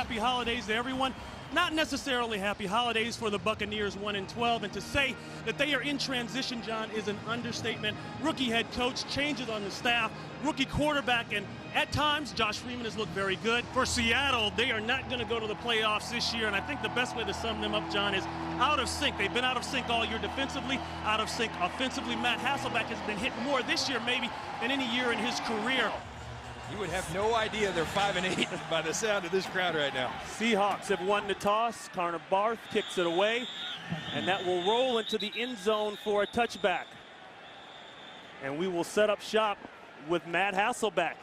happy holidays to everyone. Not necessarily happy holidays for the Buccaneers 1-12, and to say that they are in transition, John, is an understatement. Rookie head coach, changes on the staff, rookie quarterback, and at times Josh Freeman has looked very good. For Seattle, they are not going to go to the playoffs this year, and I think the best way to sum them up, John, is out of sync. They've been out of sync all year defensively, out of sync offensively. Matt Hasselbeck has been hit more this year maybe than any year in his career. You would have no idea they're 5-8 by the sound of this crowd right now. Seahawks have won the toss. Connor Barth kicks it away, and that will roll into the end zone for a touchback. And we will set up shop with Matt Hasselbeck.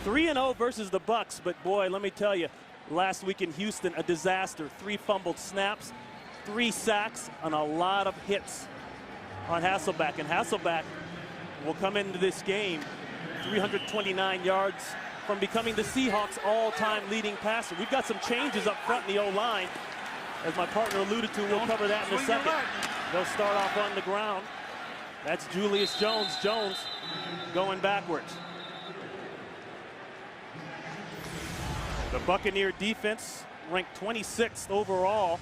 3-0 versus the Bucs, but boy, let me tell you, last week in Houston, a disaster. 3 fumbled snaps, 3 sacks, and a lot of hits on Hasselbeck. And Hasselbeck will come into this game 329 yards from becoming the Seahawks all-time leading passer. We've got some changes up front in the O-line. As my partner alluded to, we'll cover that in a second. They'll start off on the ground. That's Julius Jones. Jones going backwards. The Buccaneer defense ranked 26th overall.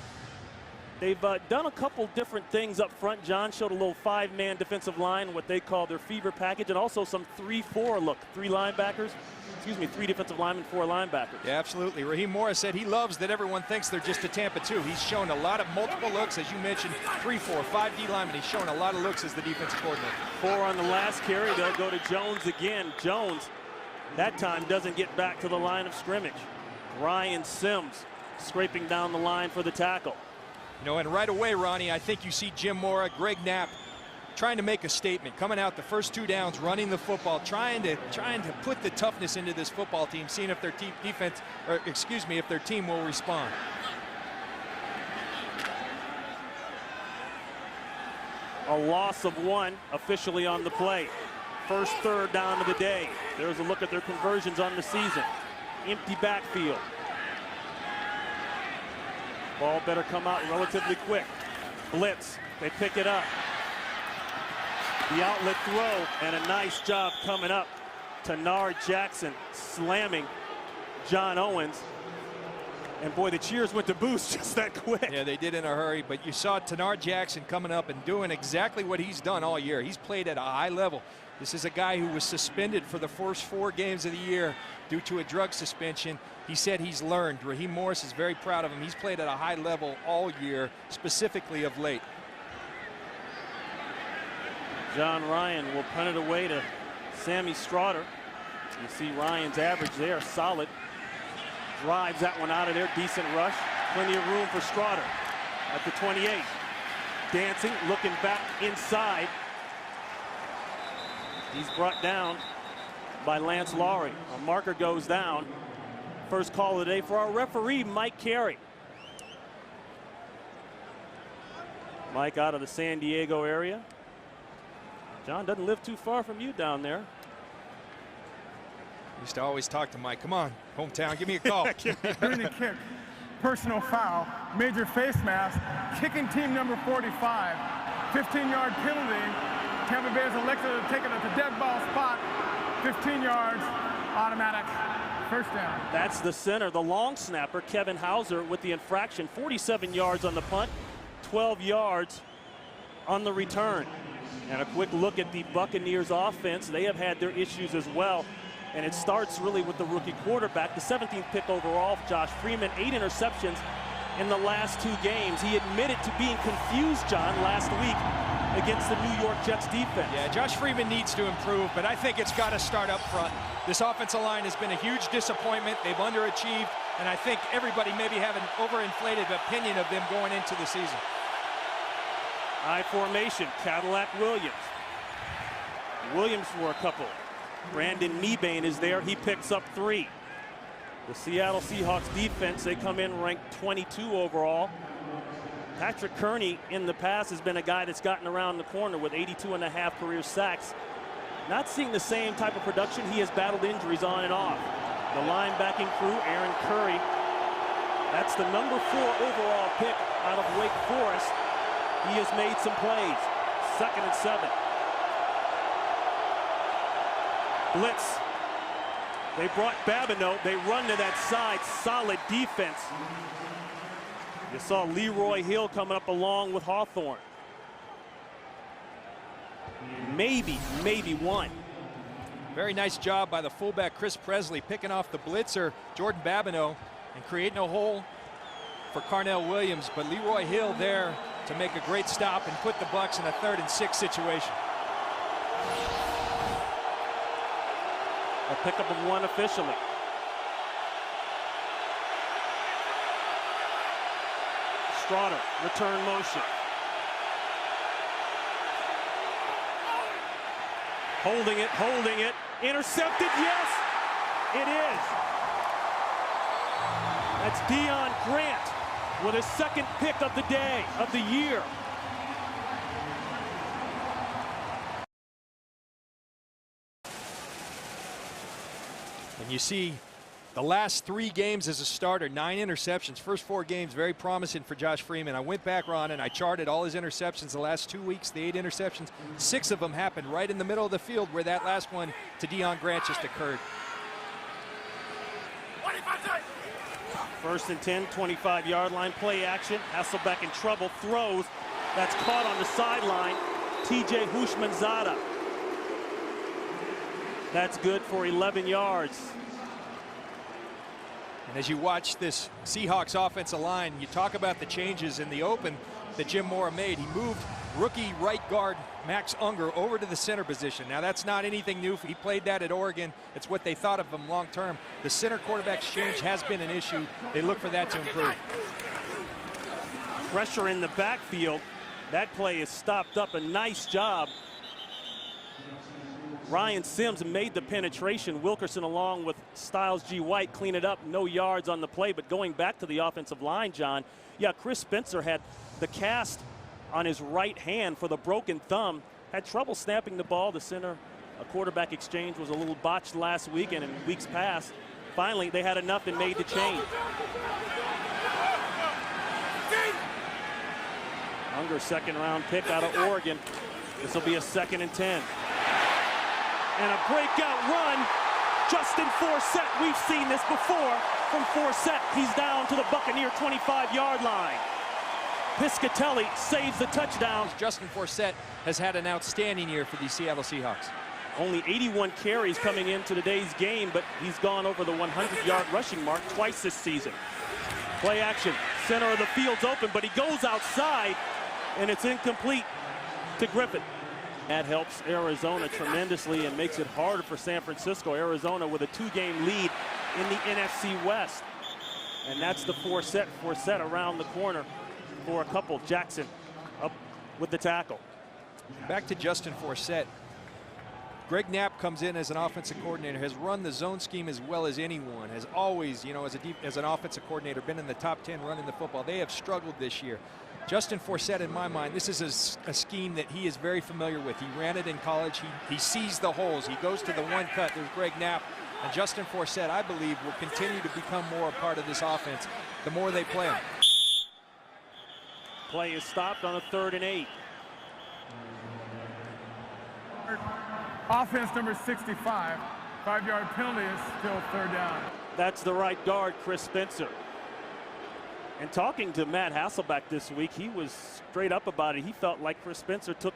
They've done a couple different things up front. John showed a little 5-man defensive line, what they call their fever package, and also some 3-4 look. 3 defensive linemen, 4 linebackers. Yeah, absolutely. Raheem Morris said he loves that everyone thinks they're just a Tampa 2. He's shown a lot of multiple looks, as you mentioned, 3-4, 5 D linemen. He's shown a lot of looks as the defensive coordinator. 4 on the last carry. They'll go to Jones again. Jones, that time, doesn't get back to the line of scrimmage. Ryan Sims scraping down the line for the tackle. You know, and right away, Ronnie, I think you see Jim Mora, Greg Knapp trying to make a statement, coming out the first 2 downs, running the football, trying to put the toughness into this football team, seeing if their if their team will respond. A loss of 1 officially on the play. First 3rd down of the day. There's a look at their conversions on the season. Empty backfield. Ball better come out relatively quick. Blitz, they pick it up. The outlet throw, and a nice job coming up. Tanard Jackson slamming John Owens. And boy, the cheers went to boost just that quick. Yeah, they did in a hurry, but you saw Tanard Jackson coming up and doing exactly what he's done all year. He's played at a high level. This is a guy who was suspended for the first 4 games of the year due to a drug suspension. He said he's learned. Raheem Morris is very proud of him. He's played at a high level all year, specifically of late. John Ryan will punt it away to Sammy Straughter. You see Ryan's average there, solid. Drives that one out of there, decent rush. Plenty of room for Straughter at the 28. Dancing, looking back inside. He's brought down by Lance Laurie. A marker goes down. First call of the day for our referee, Mike Carey. Mike out of the San Diego area. John doesn't live too far from you down there. Used to always talk to Mike. Come on, hometown, give me a call. During the kick, personal foul, major face mask, kicking team number 45, 15-yard penalty. Tampa Bay has elected to take it at the dead ball spot. 15 yards, automatic first down. That's the center, the long snapper, Kevin Hauser, with the infraction. 47 yards on the punt, 12 yards on the return. And a quick look at the Buccaneers offense. They have had their issues as well. And it starts really with the rookie quarterback, the 17th pick overall, Josh Freeman, 8 interceptions in the last 2 games. He admitted to being confused, John, last week against the New York Jets defense. Yeah, Josh Freeman needs to improve, but I think it's got to start up front. This offensive line has been a huge disappointment. They've underachieved, and I think everybody maybe have an overinflated opinion of them going into the season. I formation, Cadillac Williams. Williams for a couple. Brandon Mebane is there. He picks up 3. The Seattle Seahawks defense, they come in ranked 22 overall. Patrick Kearney in the past has been a guy that's gotten around the corner with 82.5 career sacks. Not seeing the same type of production. He has battled injuries on and off. The linebacking crew, Aaron Curry. That's the number 4 overall pick out of Wake Forest. He has made some plays. 2nd and 7. Blitz. They brought Babineau. They run to that side. Solid defense. You saw Leroy Hill coming up along with Hawthorne. Maybe one. Very nice job by the fullback Chris Presley picking off the blitzer Jordan Babineau and creating a hole for Carnell Williams, but Leroy Hill there to make a great stop and put the Bucs in a 3rd and 6 situation. A pickup of 1 officially. Straughter, return motion. Holding it, intercepted, yes, it is. That's Deion Grant with his 2nd pick of the day, of the year. And you see the last 3 games as a starter, 9 interceptions. First 4 games, very promising for Josh Freeman. I went back, Ron, and I charted all his interceptions the last 2 weeks, the 8 interceptions. 6 of them happened right in the middle of the field where that last one to Deion Grant just occurred. 1st and 10, 25-yard line, play action. Hasselbeck in trouble, throws. That's caught on the sideline. TJ Hushmanzada. That's good for 11 yards. And as you watch this Seahawks offensive line, you talk about the changes in the open that Jim Mora made. He moved rookie right guard Max Unger over to the center position. Now that's not anything new. He played that at Oregon. It's what they thought of him long term. The center quarterback exchange has been an issue. They look for that to improve. Pressure in the backfield. That play is stopped up. A nice job. Ryan Sims made the penetration. Wilkerson along with Styles G. White clean it up. No yards on the play, but going back to the offensive line, John, yeah, Chris Spencer had the cast on his right hand for the broken thumb. Had trouble snapping the ball. The center quarterback exchange was a little botched last week and in weeks past. Finally, they had enough and made the change. Unger, 2nd-round pick out of Oregon. This will be a 2nd and 10. And a breakout run. Justin Forsett. We've seen this before from Forsett. He's down to the Buccaneer 25-yard line. Piscatelli saves the touchdown. Justin Forsett has had an outstanding year for the Seattle Seahawks. Only 81 carries coming into today's game, but he's gone over the 100-yard rushing mark twice this season. Play action. Center of the field's open, but he goes outside, and it's incomplete to Griffin. That helps Arizona tremendously and makes it harder for San Francisco. Arizona with a 2-game lead in the NFC West. And that's the Forsett around the corner for a couple. Jackson up with the tackle. Back to Justin Forsett. Greg Knapp comes in as an offensive coordinator, has run the zone scheme as well as anyone, has always, you know, as an offensive coordinator, been in the top 10 running the football. They have struggled this year. Justin Forsett, in my mind, this is a scheme that he is very familiar with. He ran it in college. He sees the holes. He goes to the one cut. There's Greg Knapp. And Justin Forsett, I believe, will continue to become more a part of this offense the more they play him. Play is stopped on a 3rd and 8. Offense number 65. 5-yard penalty is still 3rd down. That's the right guard, Chris Spencer. And talking to Matt Hasselbeck this week, he was straight up about it. He felt like Chris Spencer took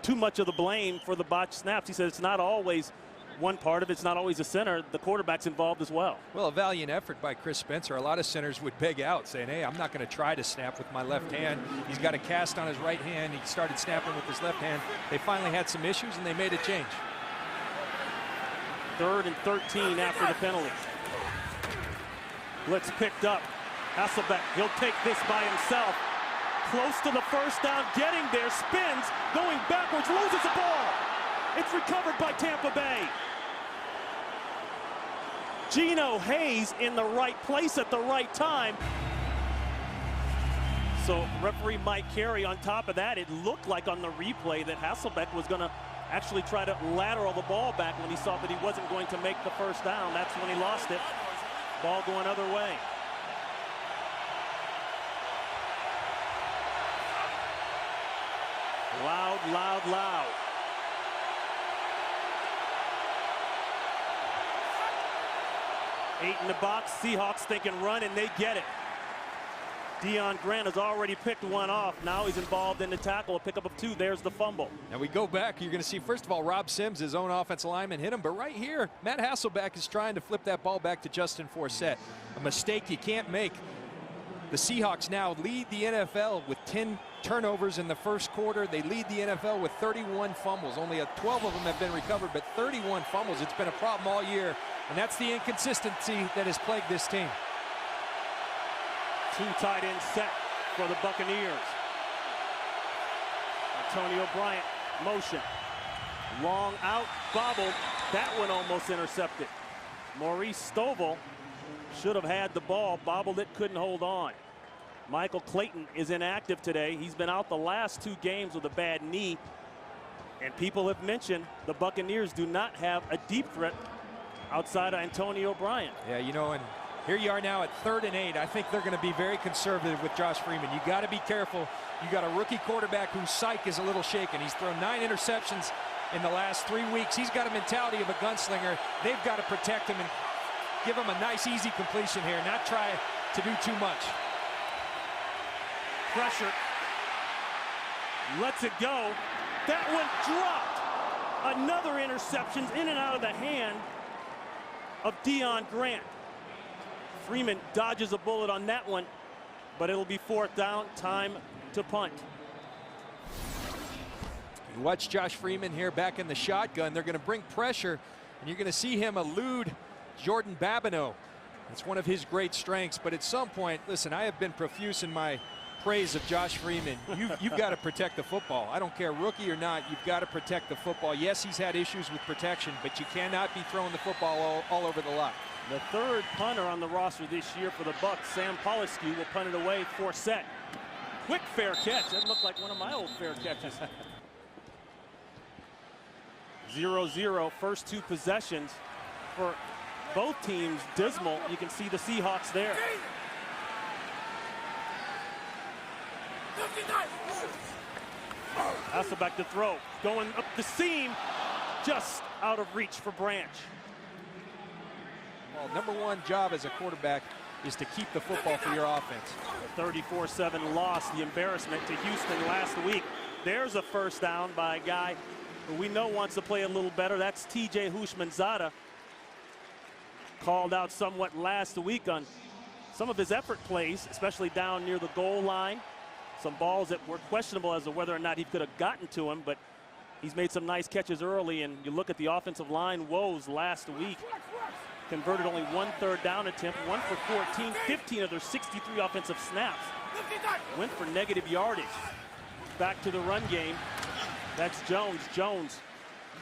too much of the blame for the botched snaps. He said it's not always one part of it. It's not always the center. The quarterback's involved as well. Well, a valiant effort by Chris Spencer. A lot of centers would beg out saying, hey, I'm not going to try to snap with my left hand. He's got a cast on his right hand. He started snapping with his left hand. They finally had some issues, and they made a change. 3rd and 13 after the penalty. Blitz picked up. Hasselbeck, he'll take this by himself. Close to the 1st down, getting there, spins, going backwards, loses the ball. It's recovered by Tampa Bay. Geno Hayes in the right place at the right time. So referee Mike Carey on top of that, it looked like on the replay that Hasselbeck was going to actually try to lateral the ball back when he saw that he wasn't going to make the 1st down. That's when he lost it. Ball going other way. Loud, loud, loud. 8 in the box. Seahawks thinking run, and they get it. Deion Grant has already picked one off. Now he's involved in the tackle, a pickup of 2. There's the fumble. Now we go back. You're going to see, first of all, Rob Sims, his own offensive lineman, hit him. But right here, Matt Hasselbeck is trying to flip that ball back to Justin Forsett. A mistake you can't make. The Seahawks now lead the NFL with 10 turnovers in the first quarter. They lead the NFL with 31 fumbles. Only 12 of them have been recovered, but 31 fumbles. It's been a problem all year, and that's the inconsistency that has plagued this team. 2 tight end set for the Buccaneers. Antonio Bryant, motion. Long out, bobbled. That one almost intercepted. Maurice Stovall should have had the ball, bobbled it, couldn't hold on. Michael Clayton is inactive today. He's been out the last 2 games with a bad knee. And people have mentioned the Buccaneers do not have a deep threat outside of Antonio Bryant. Yeah, you know, and here you are now at 3rd and 8. I think they're going to be very conservative with Josh Freeman. You got to be careful. You got a rookie quarterback whose psyche is a little shaken. He's thrown 9 interceptions in the last 3 weeks. He's got a mentality of a gunslinger. They've got to protect him and give him a nice, easy completion here, not try to do too much. Pressure. Lets it go. That one dropped. Another interception in and out of the hand of Deion Grant. Freeman dodges a bullet on that one, but it'll be 4th down, time to punt. You watch Josh Freeman here back in the shotgun. They're going to bring pressure, and you're going to see him elude Jordan Babineau. It's one of his great strengths, but at some point, listen, I have been profuse in my praise of Josh Freeman. You've got to protect the football. I don't care, rookie or not, you've got to protect the football. Yes, he's had issues with protection, but you cannot be throwing the football all over the lot. The 3rd punter on the roster this year for the Bucs, Sam Polescu, will punt it away. Forsett. Quick fair catch. That looked like one of my old fair catches. 0-0, first 2 possessions for both teams dismal. You can see the Seahawks there. Hasselbeck to throw, going up the seam, just out of reach for Branch. Well, number 1 job as a quarterback is to keep the football for your offense. A 34-7 loss, the embarrassment to Houston last week. There's a first down by a guy who we know wants to play a little better. That's T.J. Houshmandzadeh. Called out somewhat last week on some of his effort plays, especially down near the goal line. Some balls that were questionable as to whether or not he could have gotten to him, but he's made some nice catches early. And you look at the offensive line woes last week. Converted only 1 3rd down attempt, 1 for 14, 15 of their 63 offensive snaps. Went for negative yardage. Back to the run game. That's Jones. Jones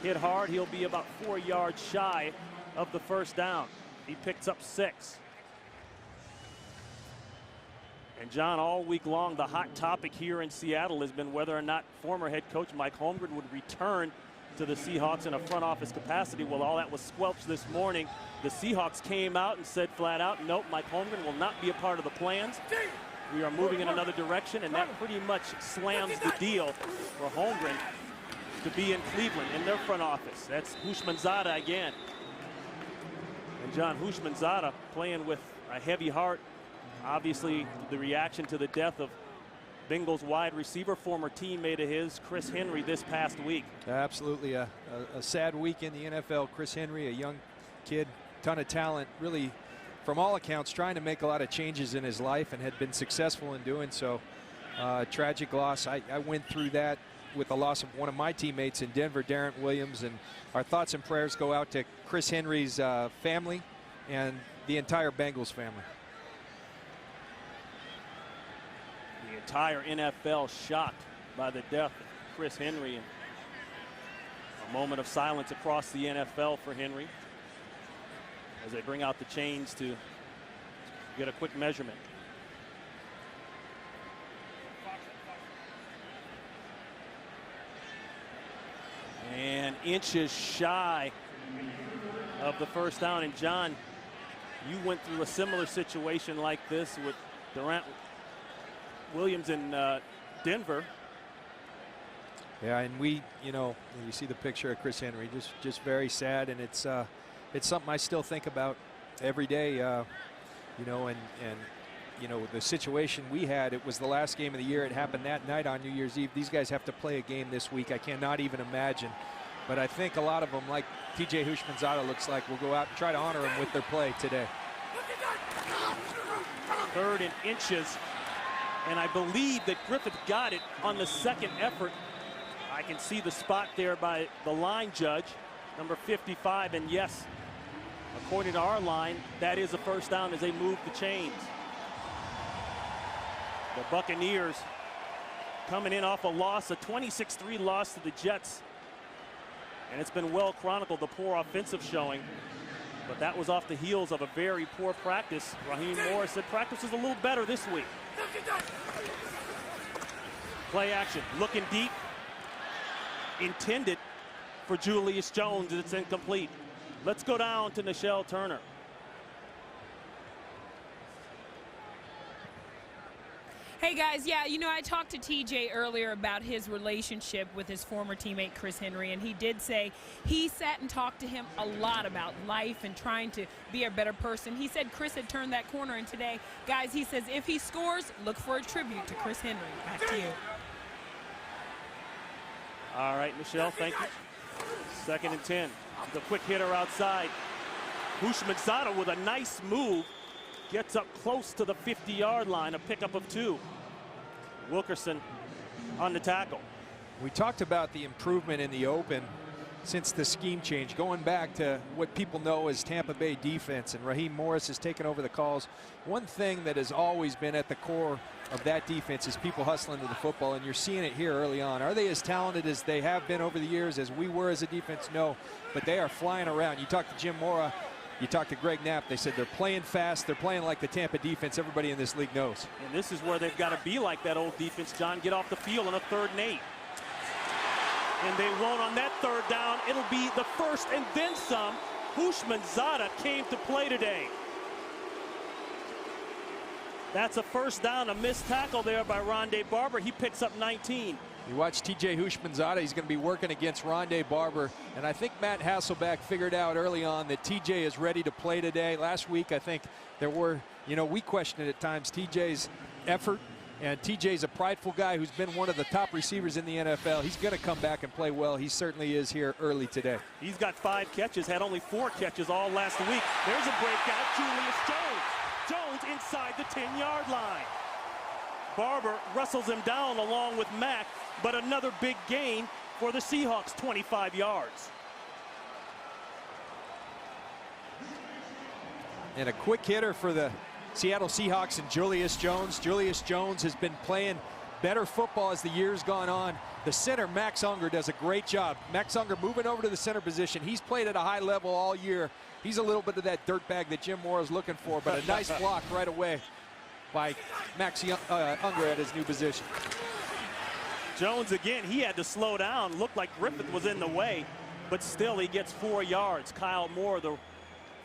hit hard. He'll be about 4 yards shy of the first down. He picks up 6. And John, all week long, the hot topic here in Seattle has been whether or not former head coach Mike Holmgren would return to the Seahawks in a front office capacity. Well, all that was squelched this morning. The Seahawks came out and said flat out, nope, Mike Holmgren will not be a part of the plans. We are moving in another direction, and that pretty much slams the deal for Holmgren to be in Cleveland in their front office. That's Houshmandzadeh again. And John, Houshmandzadeh playing with a heavy heart. Obviously, the reaction to the death of Bengals wide receiver, former teammate of his, Chris Henry, this past week. Absolutely a sad week in the NFL. Chris Henry, a young kid, ton of talent, really, from all accounts, trying to make a lot of changes in his life and had been successful in doing so. Tragic loss. I went through that with the loss of one of my teammates in Denver, Darren Williams, and our thoughts and prayers go out to Chris Henry's family and the entire Bengals family. The entire NFL shocked by the death of Chris Henry. And a moment of silence across the NFL for Henry as they bring out the chains to get a quick measurement. And inches shy of the first down. And John, you went through a similar situation like this with Durant Williams in Denver. Yeah, and we see the picture of Chris Henry, just very sad, and it's something I still think about every day, you know, and you know, the situation we had, it was the last game of the year. It happened that night on New Year's Eve. These guys have to play a game this week. I cannot even imagine. But I think a lot of them, like TJ Houshmandzadeh looks like, will go out and try to honor him with their play today. 3rd and inches. And I believe that Griffith got it on the second effort. I can see the spot there by the line judge, number 55. And yes, according to our line, that is a first down as they move the chains. The Buccaneers coming in off a loss, a 26-3 loss to the Jets. And it's been well chronicled, the poor offensive showing. But that was off the heels of a very poor practice. Raheem Morris said practice is a little better this week. Play action, looking deep. Intended for Julius Jones, and it's incomplete. Let's go down to Nichelle Turner. Hey guys, yeah, you know, I talked to TJ earlier about his relationship with his former teammate Chris Henry, and he did say he sat and talked to him a lot about life and trying to be a better person. He said Chris had turned that corner, and today, guys, he says if he scores, look for a tribute to Chris Henry. Back to you. All right, Nichelle, thank you. 2nd and 10. The quick hitter outside. Houshmandzadeh with a nice move. Gets up close to the 50-yard line, a pickup of 2. Wilkerson on the tackle. We talked about the improvement in the open since the scheme change, going back to what people know as Tampa Bay defense, and Raheem Morris has taken over the calls. One thing that has always been at the core of that defense is people hustling to the football, and you're seeing it here early on. Are they as talented as they have been over the years, as we were as a defense? No, but they are flying around. You talk to Jim Mora, you talk to Greg Knapp, they said they're playing fast, they're playing like the Tampa defense everybody in this league knows. And this is where they've got to be like that old defense, John. Get off the field on a 3rd and 8. And they won't on that 3rd down. It'll be the 1st and then some. Houshmandzadeh came to play today. That's a 1st down, a missed tackle there by Rondé Barber. He picks up 19. You watch TJ Houshmandzadeh, he's going to be working against Rondé Barber. And I think Matt Hasselbeck figured out early on that TJ is ready to play today. Last week, I think there were, you know, we questioned at times TJ's effort. And TJ's a prideful guy who's been one of the top receivers in the NFL. He's going to come back and play well. He certainly is here early today. He's got 5 catches, had only 4 catches all last week. There's a breakout, Julius Jones. Jones inside the 10-yard line. Barber wrestles him down along with Mack, but another big gain for the Seahawks, 25 yards. And a quick hitter for the Seattle Seahawks and Julius Jones. Julius Jones has been playing better football as the year's gone on. The center, Max Unger, does a great job. Max Unger moving over to the center position. He's played at a high level all year. He's a little bit of that dirtbag that Jim Mora is looking for, but a nice block right away by Max Unger at his new position. Jones again, he had to slow down. Looked like Griffith was in the way, but still he gets 4 yards. Kyle Moore, the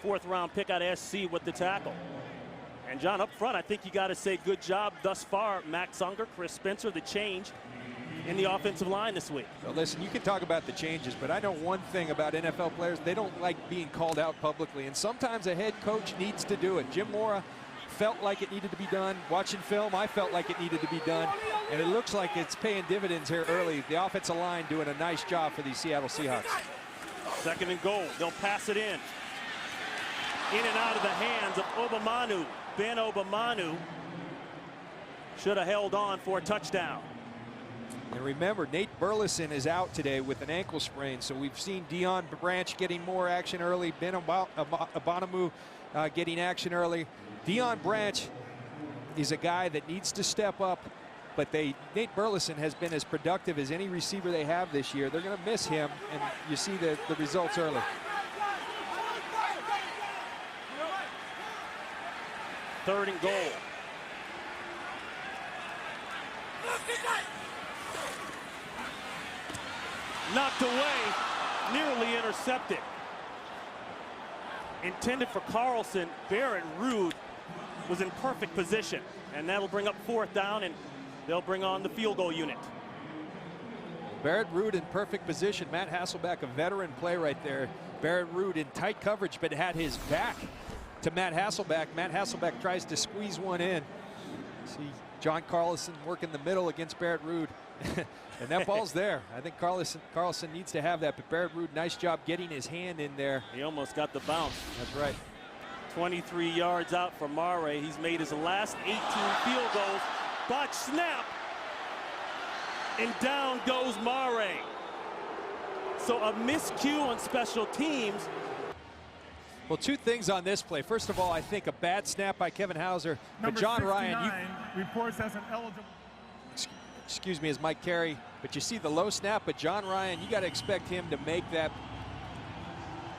4th round pick out of SC, with the tackle. And John, up front, I think you got to say good job thus far. Max Unger, Chris Spencer, the change in the offensive line this week. Well, listen, you can talk about the changes, but I know one thing about NFL players. They don't like being called out publicly, and sometimes a head coach needs to do it. Jim Mora felt like it needed to be done. Watching film, I felt like it needed to be done, and it looks like it's paying dividends here early. The offensive line doing a nice job for these Seattle Seahawks. 2nd and goal. They'll pass it in. In and out of the hands of Obamanu. Ben Obamanu should have held on for a touchdown. And remember, Nate Burleson is out today with an ankle sprain, so we've seen Deion Branch getting more action early, Ben Obamanu getting action early. Deion Branch is a guy that needs to step up, but Nate Burleson has been as productive as any receiver they have this year. They're going to miss him, and you see the results early. Third and goal. Knocked away, nearly intercepted. Intended for Carlson. Barrett Ruud was in perfect position, and that'll bring up 4th down, and they'll bring on the field goal unit. Barrett Ruud in perfect position. Matt Hasselbeck, a veteran play right there. Barrett Ruud in tight coverage, but had his back to Matt Hasselbeck. Matt Hasselbeck tries to squeeze one in. See John Carlson working the middle against Barrett Ruud. And that ball's there. I think Carlson needs to have that, but Barrett Ruud, nice job getting his hand in there. He almost got the bounce. That's right. 23 yards out for Murray. He's made his last 18 field goals. Botch snap. And down goes Murray. So a miscue on special teams. Well, two things on this play. First of all, I think a bad snap by Kevin Hauser. But John Ryan, reports as an eligible. Excuse me, as Mike Carey. But you see the low snap, but John Ryan, you got to expect him to make that.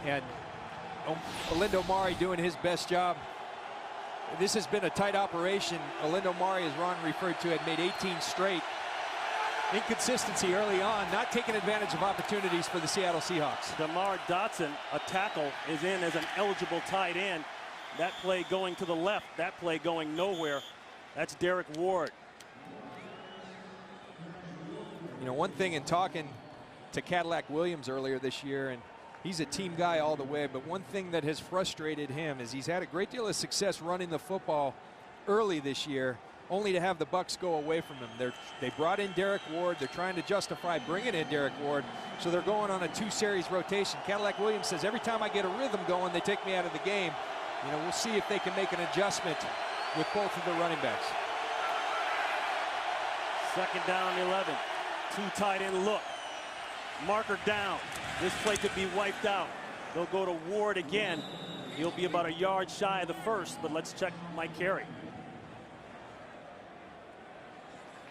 And Olindo Mare doing his best job. This has been a tight operation. Olindo Mare, as Ron referred to, had made 18 straight. Inconsistency early on, not taking advantage of opportunities for the Seattle Seahawks. DeMar Dotson, a tackle, is in as an eligible tight end. That play going to the left, that play going nowhere. That's Derek Ward. You know, one thing in talking to Cadillac Williams earlier this year, and he's a team guy all the way, but one thing that has frustrated him is he's had a great deal of success running the football early this year, only to have the Bucs go away from him. They brought in Derek Ward. They're trying to justify bringing in Derek Ward, so they're going on a 2-series rotation. Cadillac Williams says, every time I get a rhythm going, they take me out of the game. You know, we'll see if they can make an adjustment with both of the running backs. Second down, 11. Two tight end look. Marker down. This play could be wiped out. They'll go to Ward again. He'll be about a yard shy of the first, but let's check Mike Carey.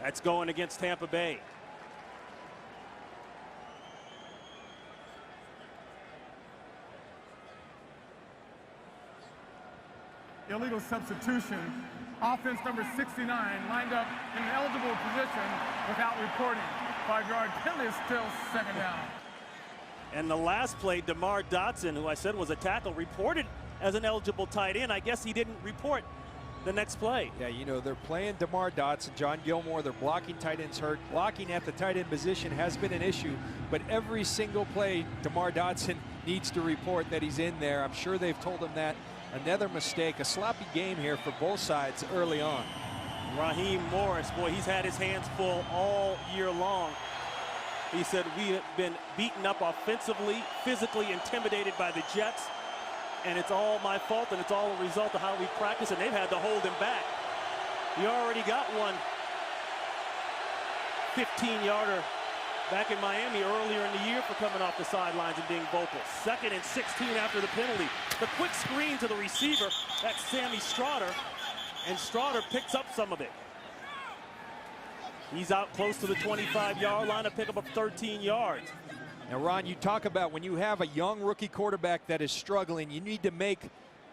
That's going against Tampa Bay. Illegal substitution. Offense number 69 lined up in an eligible position without reporting. 5-yard penalty is still second down. And the last play, DeMar Dotson, who I said was a tackle, reported as an eligible tight end. I guess he didn't report the next play. Yeah, you know, they're playing DeMar Dotson, John Gilmore. They're blocking tight ends hurt. Blocking at the tight end position has been an issue, but every single play, DeMar Dotson needs to report that he's in there. I'm sure they've told him that. Another mistake, a sloppy game here for both sides early on. Raheem Morris, boy, he's had his hands full all year long. He said, we have been beaten up offensively, physically intimidated by the Jets, and it's all my fault, and it's all a result of how we practice, and they've had to hold him back. He already got one 15-yarder back in Miami earlier in the year for coming off the sidelines and being vocal. 2nd and 16 after the penalty. The quick screen to the receiver, that's Sammy Strotter, and Strotter picks up some of it. He's out close to the 25-yard line, a pickup of 13 yards. Now, Ron, you talk about when you have a young rookie quarterback that is struggling, you need to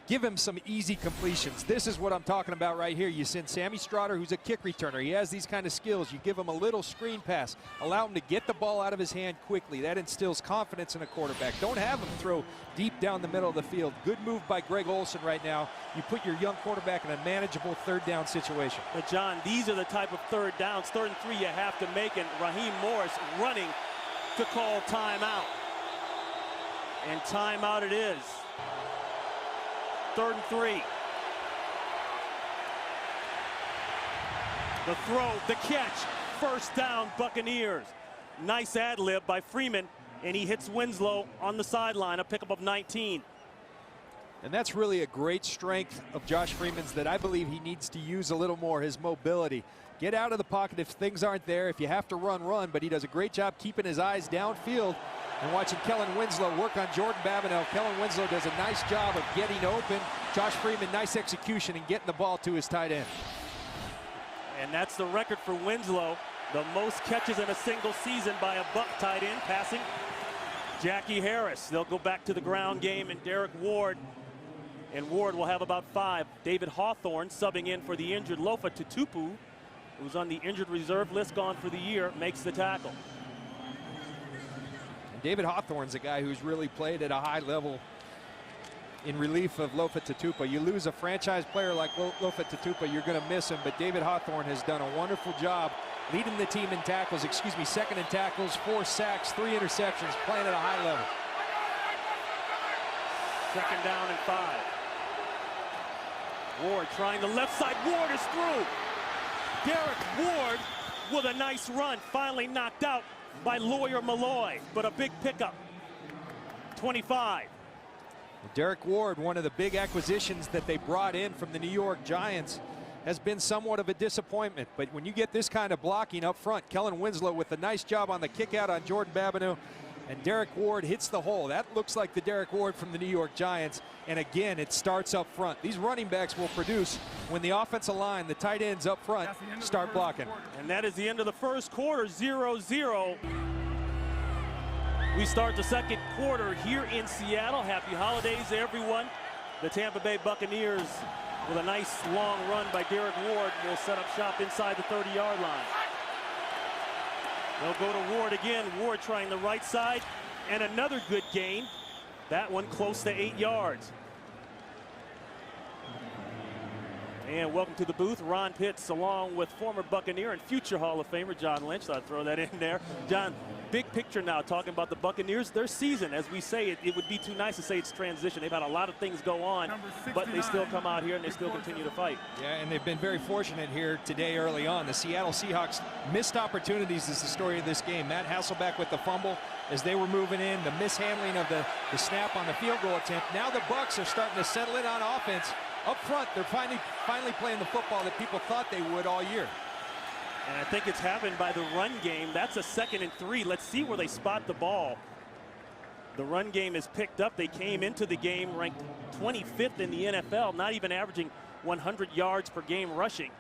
give him some easy completions. This is what I'm talking about right here. You send Sammy Strotter, who's a kick returner. He has these kind of skills. You give him a little screen pass. Allow him to get the ball out of his hand quickly. That instills confidence in a quarterback. Don't have him throw deep down the middle of the field. Good move by Greg Olsen right now. You put your young quarterback in a manageable third down situation. But, John, these are the type of third downs, 3rd and 3 you have to make, and Raheem Morris running to call timeout. And timeout it is. 3rd and 3. The throw, the catch, first down Buccaneers. Nice ad-lib by Freeman, and he hits Winslow on the sideline, a pickup of 19. And that's really a great strength of Josh Freeman's that I believe he needs to use a little more, his mobility. Get out of the pocket if things aren't there. If you have to run, run. But he does a great job keeping his eyes downfield and watching Kellen Winslow work on Jordan Babineau. Kellen Winslow does a nice job of getting open. Josh Freeman, nice execution and getting the ball to his tight end. And that's the record for Winslow. The most catches in a single season by a Buck tight end, passing Jackie Harris. They'll go back to the ground game, and Derek Ward. And Ward will have about 5. David Hawthorne subbing in for the injured Lofa Tutupu, who's on the injured reserve list, gone for the year, makes the tackle. And David Hawthorne's a guy who's really played at a high level in relief of Lofa Tutupa. You lose a franchise player like Lofa Tutupa, you're going to miss him, but David Hawthorne has done a wonderful job leading the team in tackles, 2nd in tackles, 4 sacks, 3 interceptions, playing at a high level. 2nd down and 5. Ward trying the left side. Ward is through. Derek Ward with a nice run. Finally knocked out by Lawyer Malloy, but a big pickup. 25. Derek Ward, one of the big acquisitions that they brought in from the New York Giants, has been somewhat of a disappointment. But when you get this kind of blocking up front, Kellen Winslow with a nice job on the kick out on Jordan Babineau, and Derek Ward hits the hole. That looks like the Derek Ward from the New York Giants. And again, it starts up front. These running backs will produce when the offensive line, the tight ends up front, start blocking. And that is the end of the first quarter, 0-0. We start the second quarter here in Seattle. Happy holidays, everyone. The Tampa Bay Buccaneers, with a nice long run by Derek Ward, will set up shop inside the 30-yard line. They'll go to Ward again. Ward trying the right side, and another good gain. That one close to 8 yards. And welcome to the booth, Ron Pitts, along with former Buccaneer and future Hall of Famer John Lynch. So I'll throw that in there. John, big picture now, talking about the Buccaneers, their season. As we say, it would be too nice to say it's transition. They've had a lot of things go on, but they still come out here and they still continue to fight. Yeah, and they've been very fortunate here today early on. The Seattle Seahawks missed opportunities is the story of this game. Matt Hasselbeck with the fumble as they were moving in, the mishandling of the snap on the field goal attempt. Now the Bucs are starting to settle in on offense. Up front, they're finally playing the football that people thought they would all year. And I think it's happened by the run game. That's a 2nd and 3. Let's see where they spot the ball. The run game is picked up. They came into the game ranked 25th in the NFL, not even averaging 100 yards per game rushing.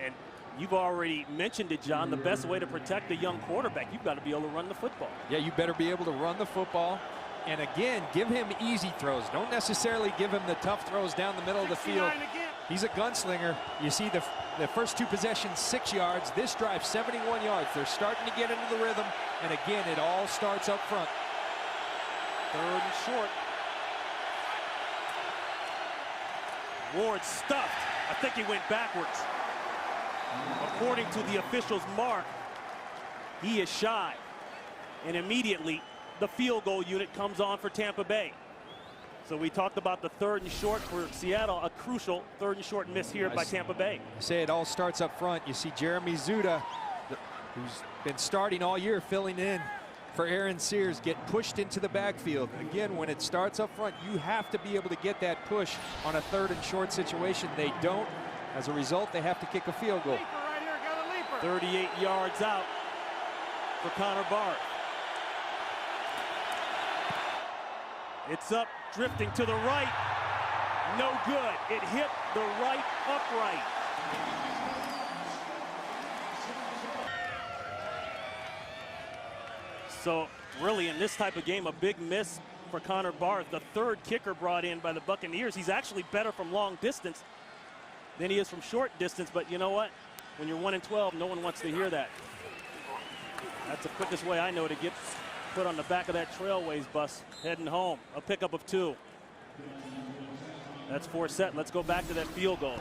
And you've already mentioned it, John, the best way to protect a young quarterback, you've got to be able to run the football. Yeah, you better be able to run the football. And again, give him easy throws. Don't necessarily give him the tough throws down the middle of the field. He's a gunslinger. You see the first 2 possessions, 6 yards. This drive, 71 yards. They're starting to get into the rhythm. And again, it all starts up front. 3rd and short. Ward stuffed. I think he went backwards. According to the official's mark, he is shy. And immediately, the field goal unit comes on for Tampa Bay. So we talked about the 3rd and short for Seattle, a crucial 3rd and short miss here by Tampa Bay. I say it all starts up front. You see Jeremy Zuda, who's been starting all year, filling in for Aaron Sears, get pushed into the backfield. Again, when it starts up front, you have to be able to get that push on a 3rd and short situation. They don't. As a result, they have to kick a field goal. 38 yards out for Connor Barth. It's up, drifting to the right. No good. It hit the right upright. So really in this type of game, a big miss for Connor Barth, the 3rd kicker brought in by the Buccaneers. He's actually better from long distance than he is from short distance, but you know what? When you're 1-12, no one wants to hear that. That's the quickest way I know to get put on the back of that Trailways bus heading home. A pickup of 2. That's 4 set. Let's go back to that field goal.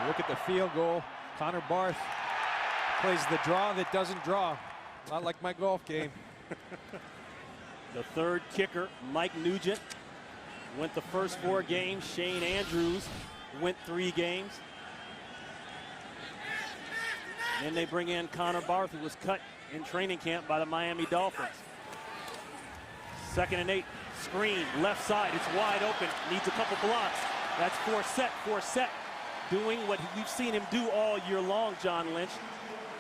Look at the field goal. Connor Barth plays the draw that doesn't draw. Not like my golf game. The 3rd kicker, Mike Nugent, went the first 4 games. Shane Andrews went 3 games. And then they bring in Connor Barth, who was cut in training camp by the Miami Dolphins. 2nd and 8, screen, left side, it's wide open, needs a couple blocks. That's 4 set, doing what we've seen him do all year long, John Lynch.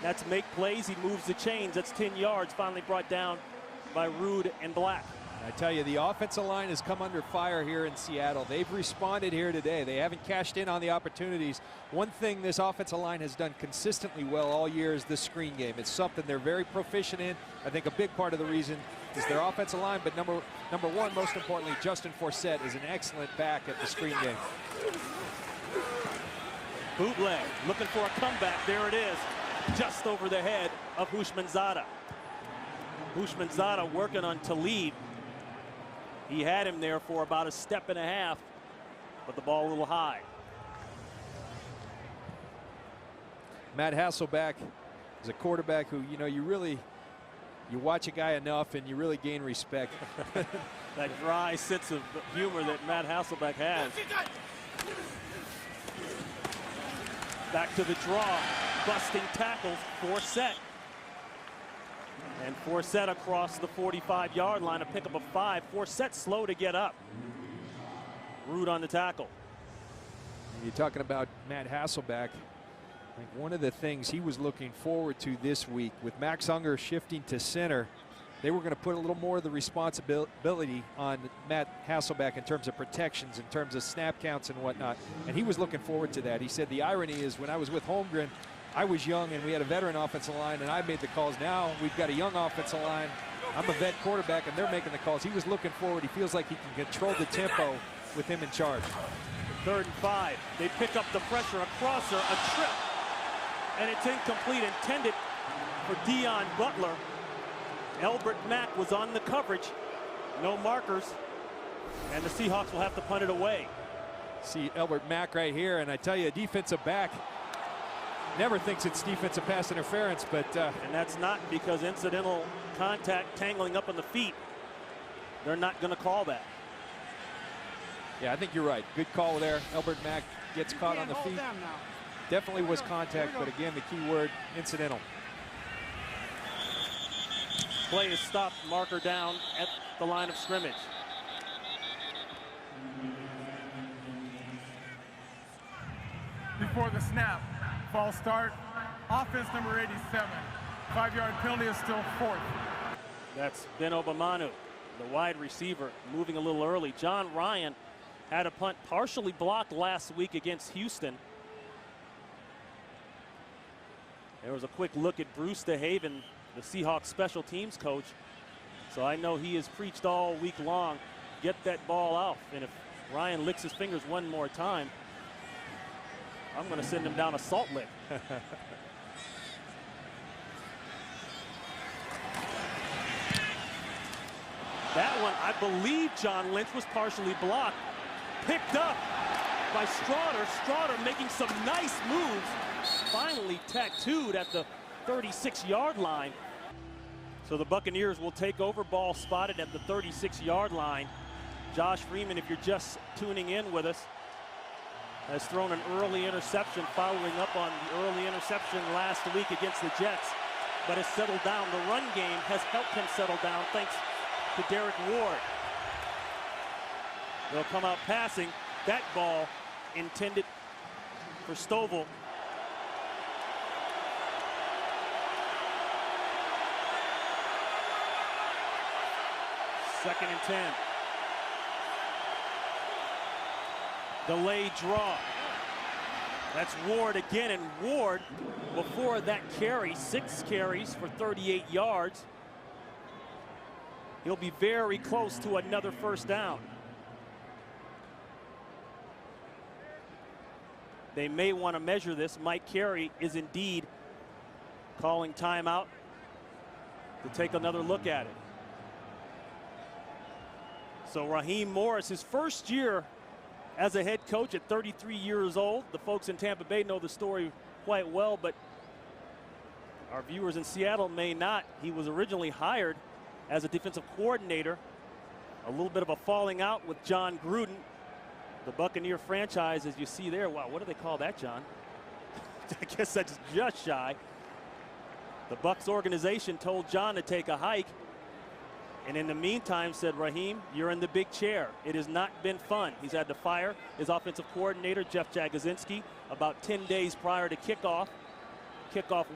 That's make plays, he moves the chains, that's 10 yards, finally brought down by Rude and Black. I tell you, the offensive line has come under fire here in Seattle. They've responded here today. They haven't cashed in on the opportunities. One thing this offensive line has done consistently well all year is the screen game. It's something they're very proficient in. I think a big part of the reason is their offensive line, but number one, most importantly, Justin Forsett is an excellent back at the screen game. Bootleg, looking for a comeback. There it is, just over the head of Houshmandzadeh. Houshmandzadeh working on Talib. He had him there for about a step and a half, but the ball a little high. Matt Hasselbeck is a quarterback who, you know, you watch a guy enough and you really gain respect. That dry sense of humor that Matt Hasselbeck has. Back to the draw. Busting tackles. Forsett. And Forsett across the 45-yard line. A pickup of 5. Forsett slow to get up. Rude on the tackle. You're talking about Matt Hasselbeck. I think one of the things he was looking forward to this week with Max Unger shifting to center, they were going to put a little more of the responsibility on Matt Hasselbeck in terms of protections, in terms of snap counts and whatnot. And he was looking forward to that. He said the irony is when I was with Holmgren, I was young and we had a veteran offensive line and I made the calls. Now we've got a young offensive line. I'm a vet quarterback and they're making the calls. He was looking forward. He feels like he can control the tempo with him in charge. 3rd and 5. They pick up the pressure. A crosser, a trip. And it's incomplete, intended for Dion Butler. Elbert Mack was on the coverage. No markers. And the Seahawks will have to punt it away. See Elbert Mack right here, and I tell you, a defensive back never thinks it's defensive pass interference, but and that's not because incidental contact, tangling up on the feet. They're not going to call that. Yeah, I think you're right. Good call there. Elbert Mack gets caught on the feet. Definitely was contact, but again, the key word, incidental. Play is stopped, marker down at the line of scrimmage. Before the snap, false start, offense number 87. 5-yard penalty is still 4th. That's Ben Obamanu, the wide receiver, moving a little early. John Ryan had a punt partially blocked last week against Houston. There was a quick look at Bruce DeHaven, the Seahawks special teams coach. So I know he has preached all week long, get that ball out. And if Ryan licks his fingers one more time, I'm going to send him down a salt lick. That one, I believe John Lynch was partially blocked. Picked up by Straughter. Straughter making some nice moves. Finally tattooed at the 36-yard line. So the Buccaneers will take over. Ball spotted at the 36-yard line. Josh Freeman, if you're just tuning in with us, has thrown an early interception following up on the early interception last week against the Jets, but has settled down. The run game has helped him settle down thanks to Derek Ward. They'll come out passing. That ball intended for Stovall. Second and 10. Delayed draw. That's Ward again, and Ward, before that carry, 6 carries for 38 yards. He'll be very close to another first down. They may want to measure this. Mike Carey is indeed calling timeout to take another look at it. So Raheem Morris, his first year as a head coach at 33 years old. The folks in Tampa Bay know the story quite well, but our viewers in Seattle may not. He was originally hired as a defensive coordinator. A little bit of a falling out with John Gruden, the Buccaneer franchise, as you see there. Wow, what do they call that, John? I guess that's just shy. The Bucs organization told John to take a hike, and in the meantime said, Raheem, you're in the big chair. It has not been fun. He's had to fire his offensive coordinator, Jeff Jagosinski, about 10 days prior to kickoff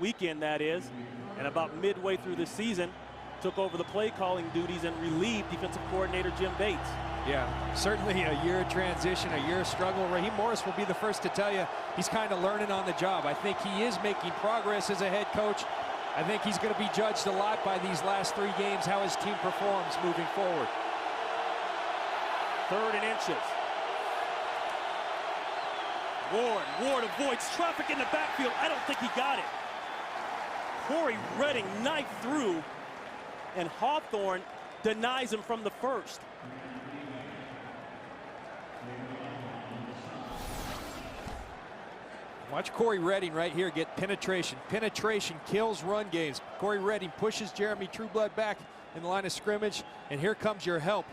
weekend, that is, and about midway through the season, took over the play calling duties and relieved defensive coordinator Jim Bates. Yeah, certainly a year of transition, a year of struggle. Raheem Morris will be the first to tell you he's kind of learning on the job. I think he is making progress as a head coach. I think he's going to be judged a lot by these last 3 games, how his team performs moving forward. 3rd and inches. Ward avoids traffic in the backfield. I don't think he got it. Corey Redding knifed through, and Hawthorne denies him from the first. Watch Corey Redding right here get penetration. Penetration kills run games. Corey Redding pushes Jeremy Trueblood back in the line of scrimmage, and here comes your help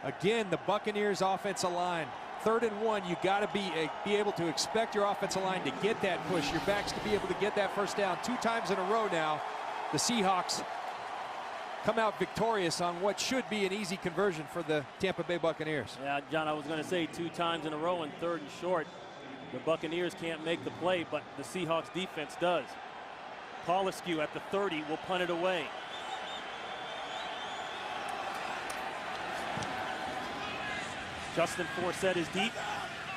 Again, the Buccaneers offensive line. 3rd and 1, you got to be able to expect your offensive line to get that push, your backs to be able to get that first down. 2 times in a row now, the Seahawks come out victorious on what should be an easy conversion for the Tampa Bay Buccaneers. Yeah, John, I was going to say 2 times in a row and 3rd and short. The Buccaneers can't make the play, but the Seahawks defense does. Pauliscu at the 30 will punt it away. Justin Forsett is deep.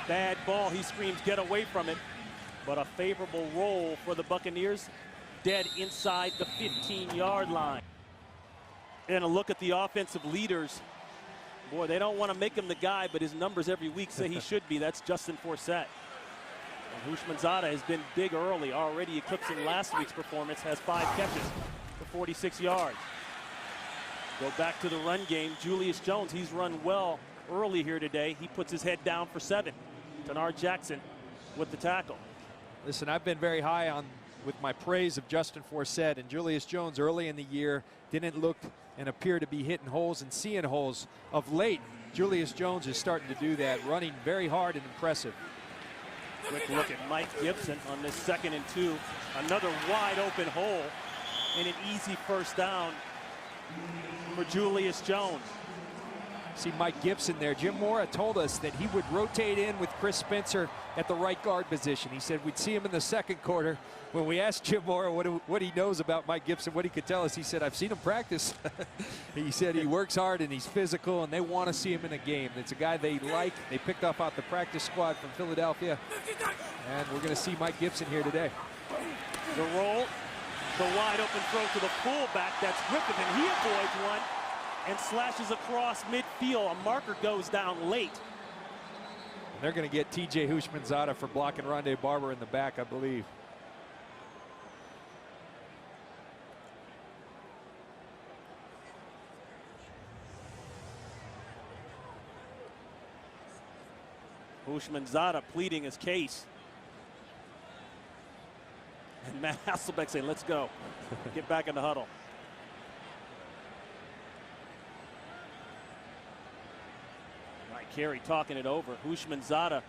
Bad ball. He screams, get away from it. But a favorable roll for the Buccaneers. Dead inside the 15-yard line. And a look at the offensive leaders. Boy, they don't want to make him the guy, but his numbers every week say he should be. That's Justin Forsett. And Houshmandzadeh has been big early, already eclipsing last week's performance, has 5 catches for 46 yards. Go back to the run game. Julius Jones, he's run well early here today. He puts his head down for 7. Denard Jackson with the tackle. Listen, I've been very high on with my praise of Justin Forsett, and Julius Jones early in the year didn't look and appear to be hitting holes and seeing holes. Of late, Julius Jones is starting to do that, running very hard and impressive. Quick look at Mike Gibson on this 2nd and 2. Another wide open hole and an easy first down for Julius Jones. See Mike Gibson there. Jim Mora told us that he would rotate in with Chris Spencer at the right guard position. He said we'd see him in the 2nd quarter. When we asked Jim Mora what he knows about Mike Gibson, what he could tell us, he said, I've seen him practice. He said he works hard and he's physical, and they want to see him in a game. It's a guy they like. They picked up out the practice squad from Philadelphia, and we're going to see Mike Gibson here today. The roll, the wide open throw to the fullback. That's Griffin, and he avoids one and slashes across midfield. A marker goes down late. And they're going to get T.J. Houshmandzadeh for blocking Rondé Barber in the back, I believe. Houshmandzadeh pleading his case. And Matt Hasselbeck saying, let's go. Get back in the huddle. Right, Carey talking it over. Houshmandzadeh,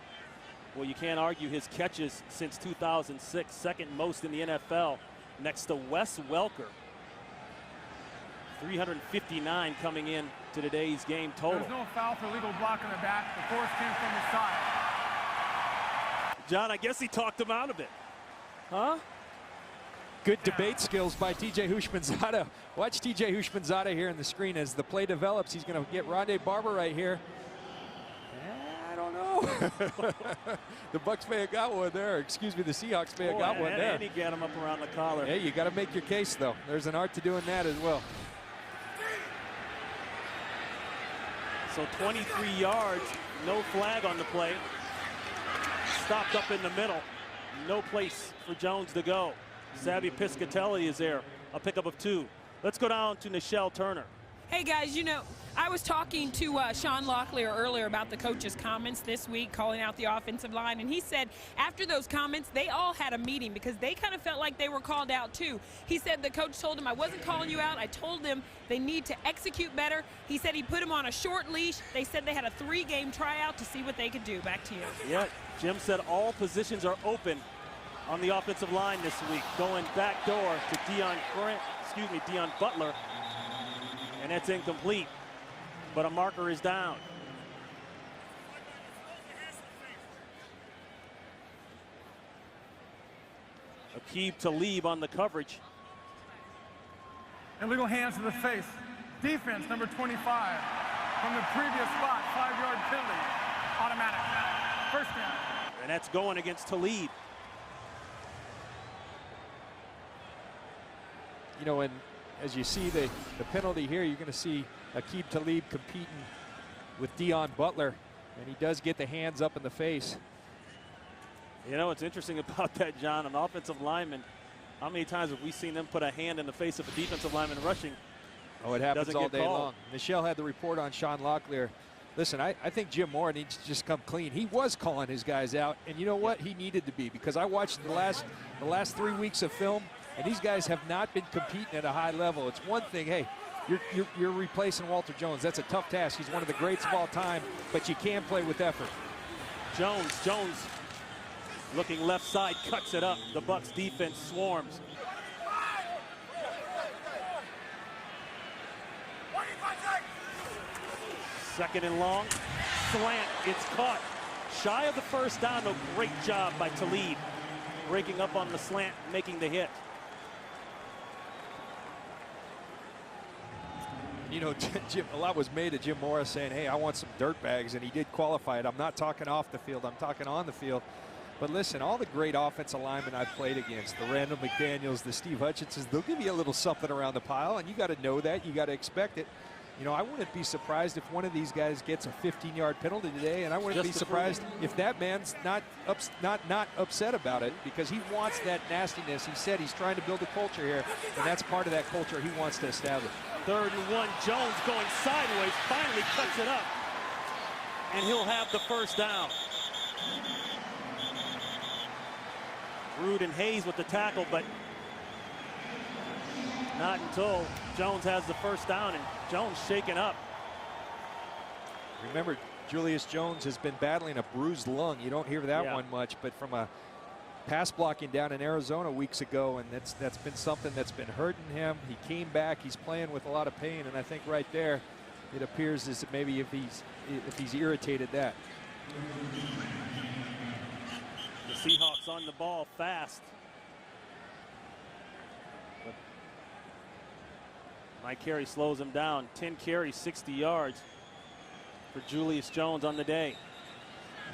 well, you can't argue his catches since 2006, 2nd most in the NFL, next to Wes Welker. 359 coming in to today's game total. There's no foul for legal block in the back. The force came from the side. John, I guess he talked him out of it. Huh? Good debate skills by T.J. Houshmandzadeh. Watch T.J. Houshmandzadeh here in the screen as the play develops. He's going to get Rondé Barber right here. I don't know. The Bucs may have got one there. Excuse me, the Seahawks may have got one there. And he got him up around the collar. Hey, you got to make your case, though. There's an art to doing that as well. So 23 yards, no flag on the play. Stopped up in the middle. No place for Jones to go. Savvy Piscatelli is there. A pickup of 2. Let's go down to Nichelle Turner. Hey guys, you know, I was talking to Sean Locklear earlier about the coach's comments this week, calling out the offensive line, and he said after those comments, they all had a meeting because they kind of felt like they were called out too. He said the coach told him, I wasn't calling you out. I told them they need to execute better. He said he put him on a short leash. They said they had a 3-game tryout to see what they could do. Back to you. Yeah, Jim said all positions are open on the offensive line this week. Going back door to Dion Butler. And that's incomplete. But a marker is down. Aqib Talib on the coverage. Illegal hands to the face. Defense, number 25. From the previous spot, 5-yard penalty. Automatic. First down. And that's going against Talib. You know, and as you see the penalty here, you're going to see Aqib Talib competing with Dion Butler, and he does get the hands up in the face. You know what's interesting about that, John, an offensive lineman, how many times have we seen them put a hand in the face of a defensive lineman rushing? Oh, it happens all day called. long. Michelle had the report on Sean Locklear. Listen, I think Jim Mora needs to just come clean. He was calling his guys out, and you know what? He needed to be, because I watched the last 3 weeks of film, and these guys have not been competing at a high level. It's one thing, hey, you're replacing Walter Jones. That's a tough task. He's one of the greats of all time, but you can play with effort. Jones looking left side, cuts it up. The Bucs defense swarms. Second and long, slant, it's caught. Shy of the first down, a great job by Talib. Breaking up on the slant, making the hit. You know, Jim, a lot was made of Jim Morris saying, hey, I want some dirt bags, and he did qualify it. I'm not talking off the field, I'm talking on the field. But listen, all the great offensive linemen I've played against, the Randall McDaniels, the Steve Hutchinsons, they'll give you a little something around the pile, and you got to know that, you got to expect it. You know, I wouldn't be surprised if one of these guys gets a 15-yard penalty today, and I wouldn't be surprised if that man's not upset about it, because he wants that nastiness. He said he's trying to build a culture here, and that's part of that culture he wants to establish. 3rd and 1, Jones going sideways, finally cuts it up, and he'll have the first down. Rude and Hayes with the tackle, but not until Jones has the first down, and Jones shaken up. Remember, Julius Jones has been battling a bruised lung. You don't hear that one much, but from a pass blocking down in Arizona weeks ago, and that's been something that's been hurting him. He came back, he's playing with a lot of pain, and I think right there it appears as maybe if he's irritated that. The Seahawks on the ball fast. But Mike Carey slows him down. 10 carries, 60 yards for Julius Jones on the day.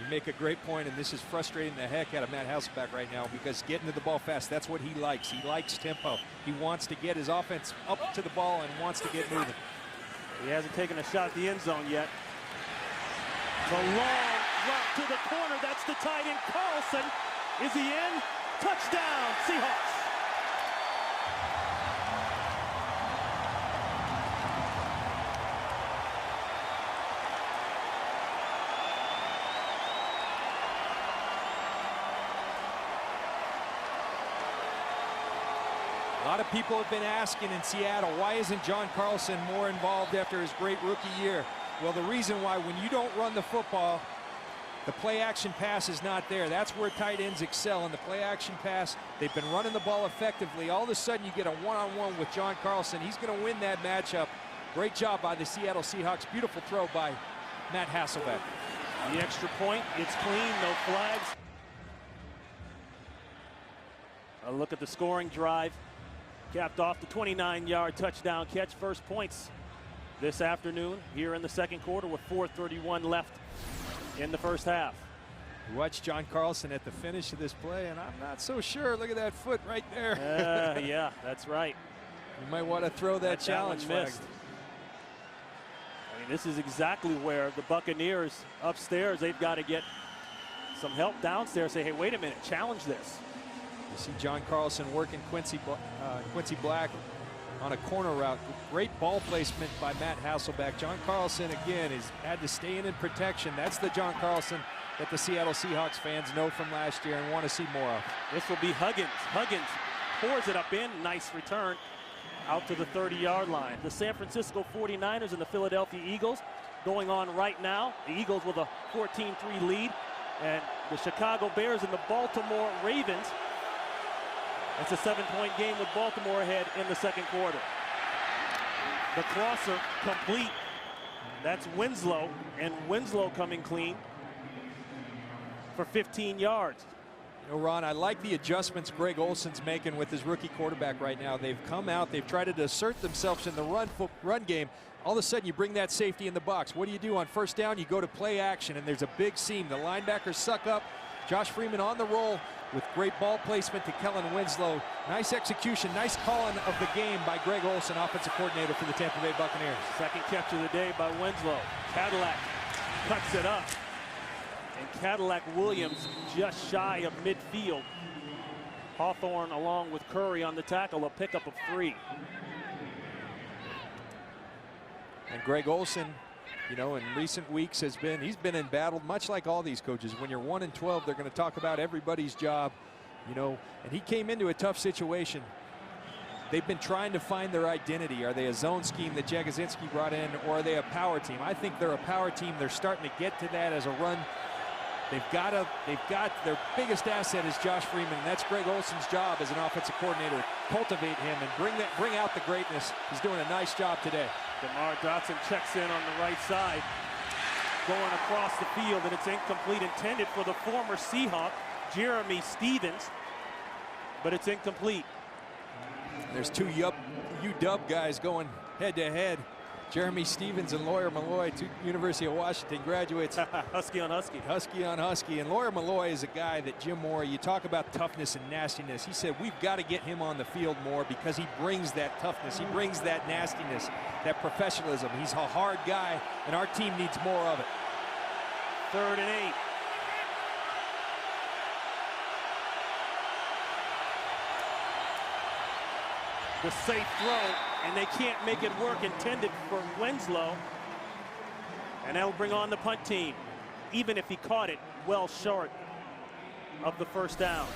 You make a great point, and this is frustrating the heck out of Matt Hasselbeck right now, because getting to the ball fast, that's what he likes. He likes tempo. He wants to get his offense up to the ball and wants to get moving. He hasn't taken a shot at the end zone yet. The long route to the corner. That's the tight end, Carlson. Is he in? Touchdown, Seahawks. A lot of people have been asking in Seattle, why isn't John Carlson more involved after his great rookie year? Well, the reason why, when you don't run the football, the play action pass is not there. That's where tight ends excel in the play action pass. They've been running the ball effectively. All of a sudden you get a one-on-one with John Carlson. He's going to win that matchup. Great job by the Seattle Seahawks. Beautiful throw by Matt Hasselbeck. The extra point, it's clean, no flags. A look at the scoring drive. Capped off the 29-yard touchdown catch. First points this afternoon here in the second quarter with 4:31 left in the first half. You watch John Carlson at the finish of this play, and I'm not so sure. Look at that foot right there. Yeah, that's right. You might want to throw that challenge flag. Missed. I mean, this is exactly where the Buccaneers upstairs, they've got to get some help downstairs. Say, hey, wait a minute, challenge this. You see John Carlson working Quincy Black on a corner route. Great ball placement by Matt Hasselbeck. John Carlson, again, has had to stay in protection. That's the John Carlson that the Seattle Seahawks fans know from last year and want to see more of. This will be Huggins. Huggins pours it up in. Nice return out to the 30-yard line. The San Francisco 49ers and the Philadelphia Eagles going on right now. The Eagles with a 14-3 lead. And the Chicago Bears and the Baltimore Ravens. It's a 7-point game with Baltimore ahead in the second quarter. The crosser complete. That's Winslow, and Winslow coming clean for 15 yards. You know, Ron, I like the adjustments Greg Olson's making with his rookie quarterback right now. They've come out, they've tried to assert themselves in the run game. All of a sudden, you bring that safety in the box. What do? On first down, you go to play action, and there's a big seam. The linebackers suck up. Josh Freeman on the roll with great ball placement to Kellen Winslow. Nice execution, nice calling of the game by Greg Olson, offensive coordinator for the Tampa Bay Buccaneers. Second catch of the day by Winslow. Cadillac cuts it up. And Cadillac Williams just shy of midfield. Hawthorne along with Curry on the tackle, a pickup of 3. And Greg Olson, you know, in recent weeks he's been in battle, much like all these coaches. When you're 1-12, they're going to talk about everybody's job, you know, and he came into a tough situation. they've been trying to find their identity. Are they a zone scheme that Jagosinski brought in, or are they a power team? I think they're a power team. They're starting to get to that as a run. They've got their biggest asset is Josh Freeman, and that's Greg Olson's job as an offensive coordinator. Cultivate him and bring out the greatness. He's doing a nice job today. DeMar Dotson checks in on the right side, going across the field, and it's incomplete, intended for the former Seahawk, Jeremy Stevens, but it's incomplete. There's two UW guys going head-to-head. Jeremy Stevens and Lawyer Malloy, two University of Washington graduates. Husky on Husky. Husky on Husky. And Lawyer Malloy is a guy that Jim Moore, you talk about toughness and nastiness. He said, we've got to get him on the field more because he brings that toughness. He brings that nastiness, that professionalism. He's a hard guy, and our team needs more of it. 3rd and 8. The safe throw, and they can't make it work, intended for Winslow. And that'll bring on the punt team, even if he caught it well short of the first down.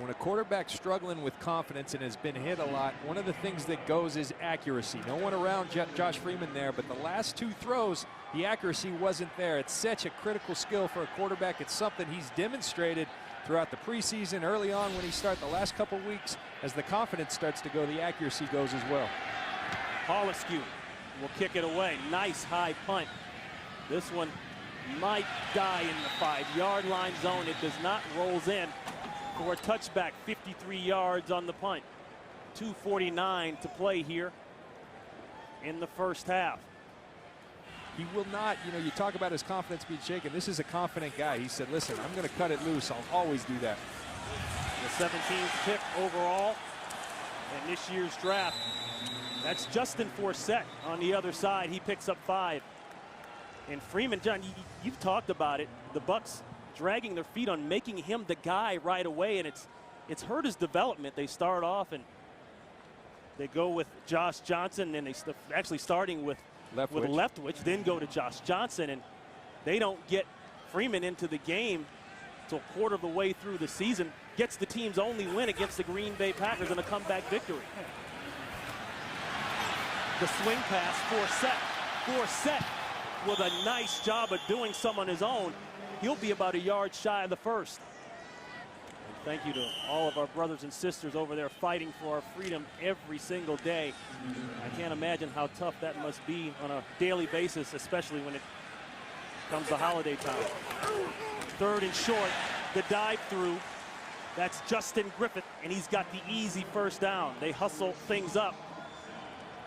When a quarterback's struggling with confidence and has been hit a lot, one of the things that goes is accuracy. No one around Josh Freeman there, but the last 2 throws, the accuracy wasn't there. It's such a critical skill for a quarterback. It's something he's demonstrated throughout the preseason, early on when he started, the last couple weeks. As the confidence starts to go, the accuracy goes as well. Hollisque will kick it away. Nice high punt. This one might die in the 5-yard line zone. It does not. Rolls in for a touchback. 53 yards on the punt. 2:49 to play here in the first half. He will not, you talk about his confidence being shaken. This is a confident guy. He said, listen, I'm going to cut it loose. I'll always do that. The 17th pick overall in this year's draft. That's Justin Forsett on the other side. He picks up 5. And Freeman, John, you've talked about it. The Bucs dragging their feet on making him the guy right away, and it's hurt his development. They start off and they go with Josh Johnson, and they actually starting with Leftwich, then go to Josh Johnson, and they don't get Freeman into the game until a quarter of the way through the season. Gets the team's only win against the Green Bay Packers in a comeback victory. The swing pass, Forsett with a nice job of doing some on his own. He'll be about a yard shy of the first. And thank you to all of our brothers and sisters over there fighting for our freedom every single day. I can't imagine how tough that must be on a daily basis, especially when it comes to holiday time. 3rd and short, the dive through. That's Justin Griffith, and he's got the easy first down. They hustle things up.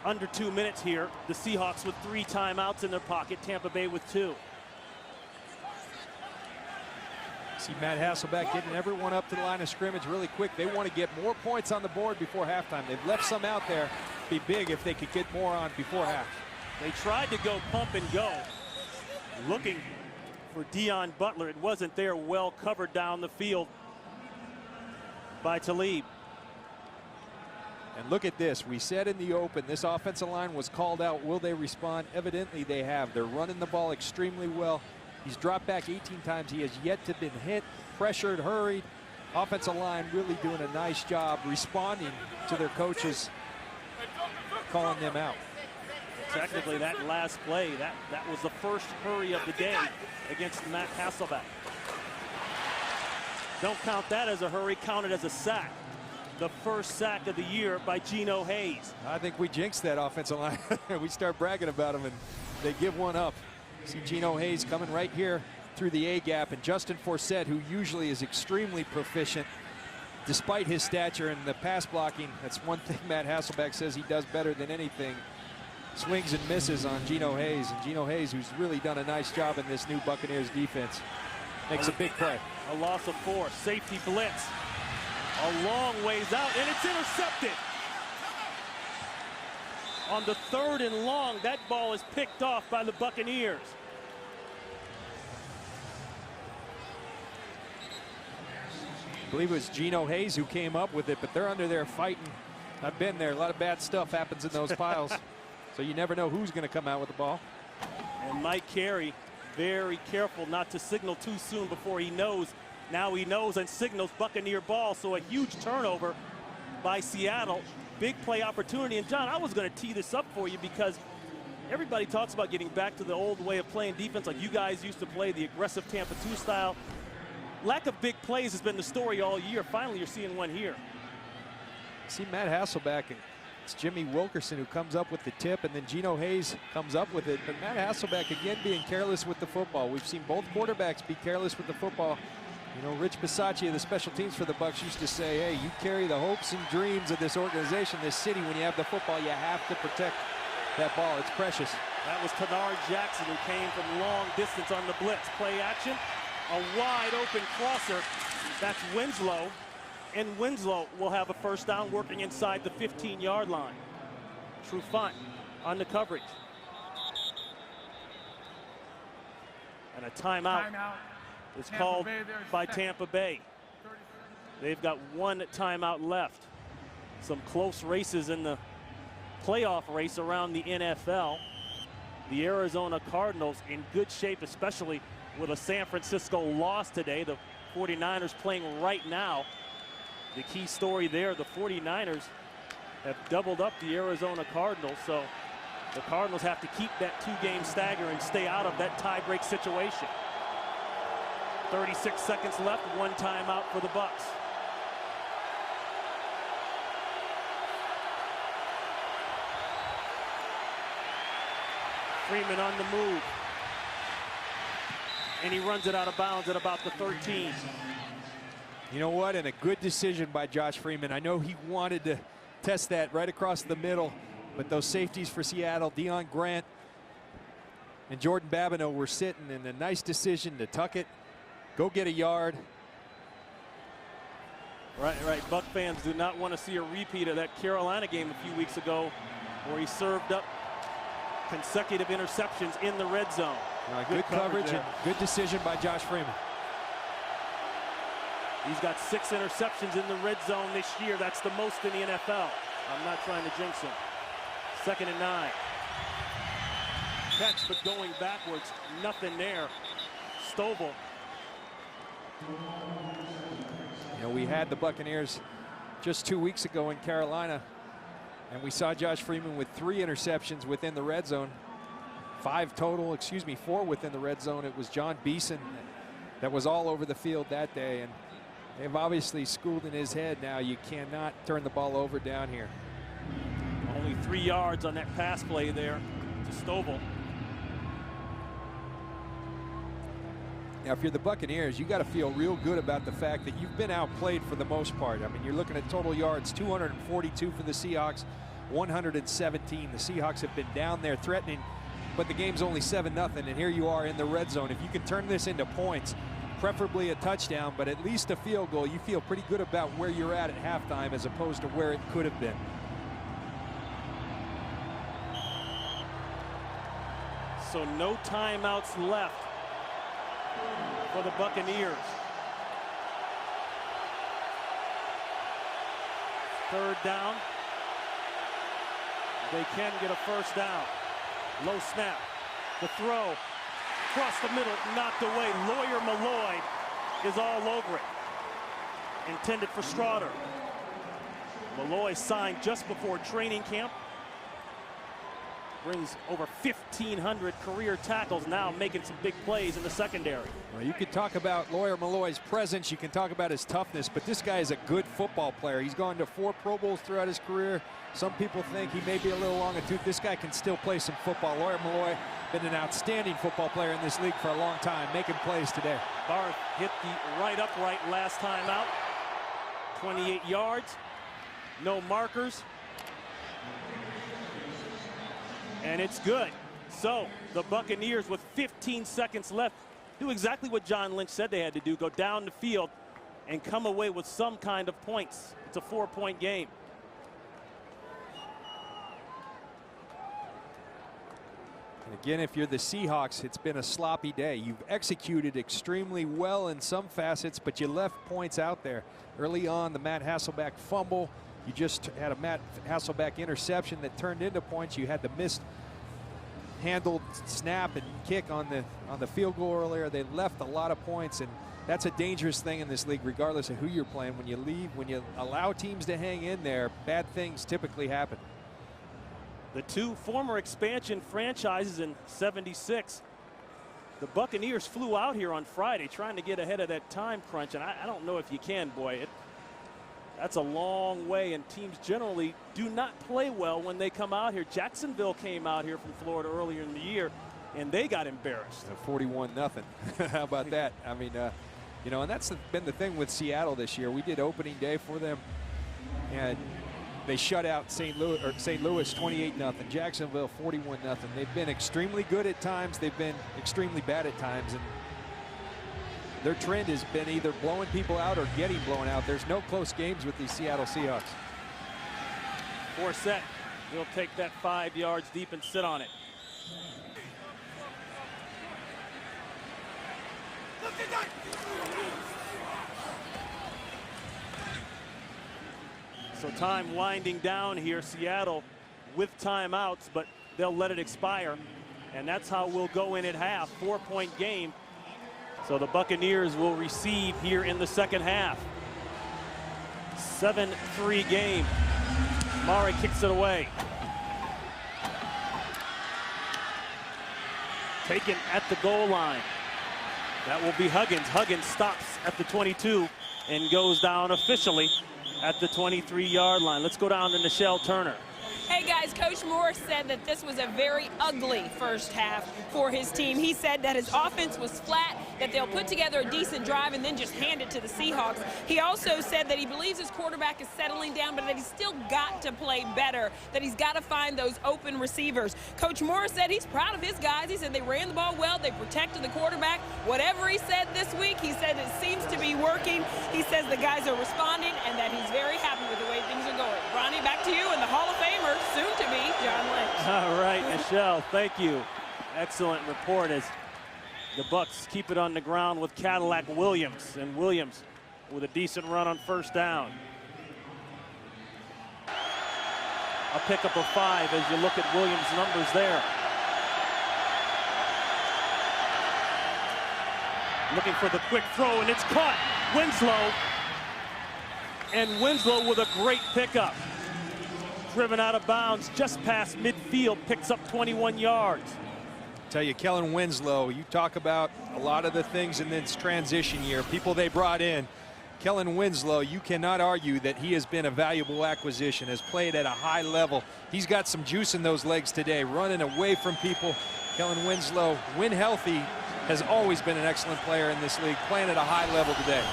Under 2 minutes here. The Seahawks with 3 timeouts in their pocket. Tampa Bay with 2. See Matt Hasselbeck getting everyone up to the line of scrimmage really quick. They want to get more points on the board before halftime. They've left some out there. Be big if they could get more on before half. They tried to go pump and go, looking for Deion Butler. It wasn't there. Well covered down the field by Talib. And look at this. We said in the open, this offensive line was called out. Will they respond? Evidently they have. They're running the ball extremely well. He's dropped back 18 times. He has yet to been hit, pressured, hurried. Offensive line really doing a nice job responding to their coaches calling them out. Technically, that last play, that was the first hurry of the day against Matt Hasselbeck. Don't count that as a hurry, count it as a sack. The first sack of the year by Geno Hayes. I think we jinxed that offensive line. We start bragging about them, and they give one up. See Geno Hayes coming right here through the A-gap, and Justin Forsett, who usually is extremely proficient, despite his stature and the pass blocking. That's one thing Matt Hasselbeck says he does better than anything. Swings and misses on Geno Hayes, and Geno Hayes, who's really done a nice job in this new Buccaneers defense, makes a big play. A loss of 4, safety blitz. A long ways out, and it's intercepted. On the 3rd and long, that ball is picked off by the Buccaneers. I believe it was Geno Hayes who came up with it, but they're under there fighting. I've been there. A lot of bad stuff happens in those piles. So you never know who's going to come out with the ball. And Mike Carey, very careful not to signal too soon before he knows. Now he knows and signals Buccaneer ball. So a huge turnover by Seattle. big play opportunity. And John, I was going to tee this up for you because everybody talks about getting back to the old way of playing defense like you guys used to play, the aggressive Tampa 2 style. Lack of big plays has been the story all year. Finally, you're seeing one here. See Matt Hasselbeck, and it's Jimmy Wilkerson who comes up with the tip, and then Geno Hayes comes up with it. But Matt Hasselbeck, again, being careless with the football. We've seen both quarterbacks be careless with the football. You know, Rich Bisaccia of the special teams for the Bucs used to say, hey, you carry the hopes and dreams of this organization, this city. When you have the football, you have to protect that ball. It's precious. That was Tenard Jackson, who came from long distance on the blitz. Play action, a wide open crosser. That's Winslow. And Winslow will have a first down working inside the 15-yard line. Trufant on the coverage. And a timeout is called by Tampa Bay. They've got one timeout left. Some close races in the playoff race around the NFL. The Arizona Cardinals in good shape, especially with a San Francisco loss today. The 49ers playing right now. The key story there, the 49ers have doubled up the Arizona Cardinals, so the Cardinals have to keep that 2-game stagger and stay out of that tie-break situation. 36 seconds left, one timeout for the Bucs. Freeman on the move. And he runs it out of bounds at about the 13. You know what? And a good decision by Josh Freeman. I know he wanted to test that right across the middle, but those safeties for Seattle, Deion Grant and Jordan Babineau were sitting, and a nice decision to tuck it, go get a yard. Right. Buck fans do not want to see a repeat of that Carolina game a few weeks ago where he served up consecutive interceptions in the red zone. Good coverage and good decision by Josh Freeman. He's got 6 interceptions in the red zone this year. That's the most in the NFL. I'm not trying to jinx him. 2nd and 9. Catch, but going backwards. Nothing there. Stovall. You know, we had the Buccaneers just 2 weeks ago in Carolina, and we saw Josh Freeman with 3 interceptions within the red zone. 4 within the red zone. It was John Beeson that was all over the field that day, and they've obviously schooled in his head now. You cannot turn the ball over down here. Only 3 yards on that pass play there to Stovall. Now, if you're the Buccaneers, you got to feel real good about the fact that you've been outplayed for the most part. I mean, you're looking at total yards, 242 for the Seahawks, 117. The Seahawks have been down there threatening, but the game's only 7-0, and here you are in the red zone. If you can turn this into points, preferably a touchdown, but at least a field goal, you feel pretty good about where you're at halftime as opposed to where it could have been. So no timeouts left for the Buccaneers. 3rd down. They can get a first down. Low snap. The throw. Across the middle, knocked away. Lawyer Malloy is all over it. Intended for Straughter. Malloy signed just before training camp. Brings over 1,500 career tackles, now making some big plays in the secondary. Well, you could talk about Lawyer Malloy's presence. You can talk about his toughness, but this guy is a good football player. He's gone to 4 Pro Bowls throughout his career. Some people think he may be a little long in tooth. This guy can still play some football. Lawyer Malloy, been an outstanding football player in this league for a long time, making plays today. Barth hit the right upright last time out. 28 yards, no markers. And it's good. So the Buccaneers, with 15 seconds left, do exactly what John Lynch said they had to do, go down the field and come away with some kind of points. It's a 4-point game. And again, if you're the Seahawks, it's been a sloppy day. You've executed extremely well in some facets, but you left points out there. Early on, the Matt Hasselbeck fumble. You just had a Matt Hasselbeck interception that turned into points. You had the missed handled snap and kick on the field goal earlier. They left a lot of points, and That's a dangerous thing in this league, regardless of who you're playing. When you leave, when you allow teams to hang in there, bad things typically happen. The two former expansion franchises in '76. The Buccaneers flew out here on Friday trying to get ahead of that time crunch, and I don't know if you can, boy. That's a long way, and teams generally do not play well when they come out here. Jacksonville came out here from Florida earlier in the year, and they got embarrassed. 41-0. How about that? I mean, you know, and that's been the thing with Seattle this year. We did opening day for them, and they shut out St. Louis 28-0. Jacksonville 41-0. They've been extremely good at times. They've been extremely bad at times, and their trend has been either blowing people out or getting blown out. There's no close games with these Seattle Seahawks. Forsett, he'll take that 5 yards deep and sit on it. So time winding down here. Seattle with timeouts, but they'll let it expire. And that's how we'll go in at half. 4-point game. So the Buccaneers will receive here in the second half. 7-3 game. Murray kicks it away. Taken at the goal line. That will be Huggins. Huggins stops at the 22 and goes down officially at the 23-yard line. Let's go down to Nichelle Turner. Hey guys, Coach Moore said that this was a very ugly first half for his team. He said that his offense was flat, that they'll put together a decent drive and then just hand it to the Seahawks. He also said that he believes his quarterback is settling down, but that he's still got to play better, that he's got to find those open receivers. Coach Moore said he's proud of his guys. He said they ran the ball well, they protected the quarterback. Whatever he said this week, he said it seems to be working. He says the guys are responding and that he's very happy with the way things are going. Ronnie, back to you and the Hall of Famer, soon to be John Lynch. All right, Nichelle, thank you. Excellent report as the Bucs keep it on the ground with Cadillac Williams, and Williams with a decent run on first down. A pickup of 5 as you look at Williams' numbers there. Looking for the quick throw, and it's caught. Winslow. And Winslow with a great pickup. Driven out of bounds just past midfield, picks up 21 yards. Tell you, Kellen Winslow, you talk about a lot of the things in this transition year, people they brought in. Kellen Winslow, you cannot argue that he has been a valuable acquisition, has played at a high level. He's got some juice in those legs today, running away from people. Kellen Winslow, when healthy, has always been an excellent player in this league, playing at a high level today.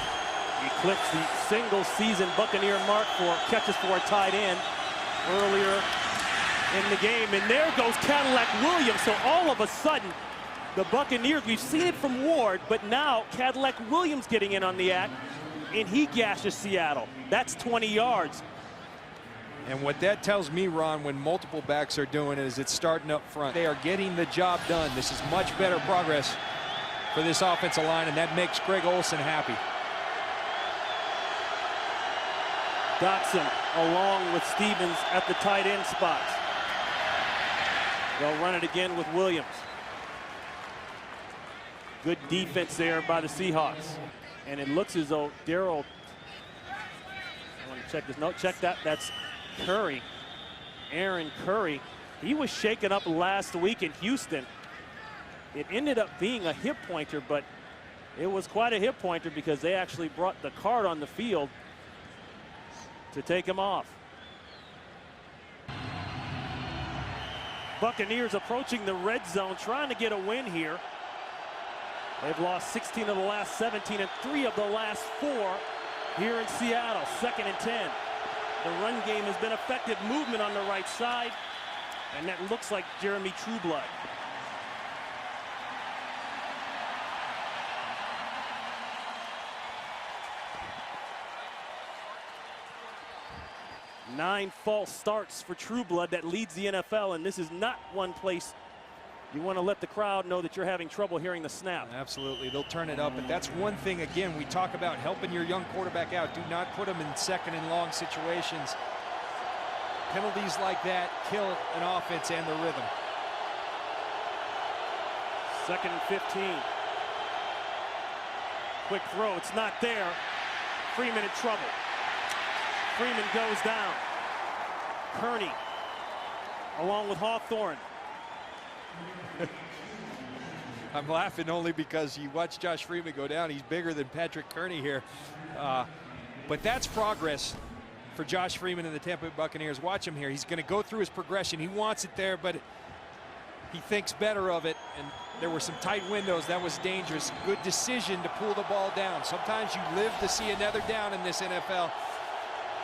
Eclipsed the single-season Buccaneer mark for catches for a tight end earlier in the game, and there goes Cadillac Williams. So all of a sudden, the Buccaneers, we've seen it from Ward, but now Cadillac Williams getting in on the act, and he gashes Seattle. That's 20 yards. And what that tells me, Ron, when multiple backs are doing it, is it's starting up front. They are getting the job done. This is much better progress for this offensive line, and that makes Greg Olsen happy. Dotson along with Stevens at the tight end spots. They'll run it again with Williams. Good defense there by the Seahawks. And it looks as though Darryl, I want to check this. No, check that. That's Curry. Aaron Curry. He was shaken up last week in Houston. It ended up being a hip pointer, but it was quite a hip pointer because they actually brought the card on the field to take him off. Buccaneers approaching the red zone, trying to get a win here. They've lost 16 of the last 17 and 3 of the last 4 here in Seattle. 2nd and 10. The run game has been effective. Movement on the right side, and that looks like Jeremy Trueblood. Nine false starts for Trueblood. That leads the NFL, and this is not one place you want to let the crowd know that you're having trouble hearing the snap. Absolutely, they'll turn it up, and that's one thing, again, we talk about helping your young quarterback out. Do not put him in 2nd and long situations. Penalties like that kill an offense and the rhythm. 2nd and 15. Quick throw, it's not there. Freeman in trouble. Freeman goes down. Kearney, along with Hawthorne. I'm laughing only because you watch Josh Freeman go down. He's bigger than Patrick Kearney here. But that's progress for Josh Freeman and the Tampa Bay Buccaneers. Watch him here. He's going to go through his progression. He wants it there, but he thinks better of it. And there were some tight windows. That was dangerous. Good decision to pull the ball down. Sometimes you live to see another down in this NFL.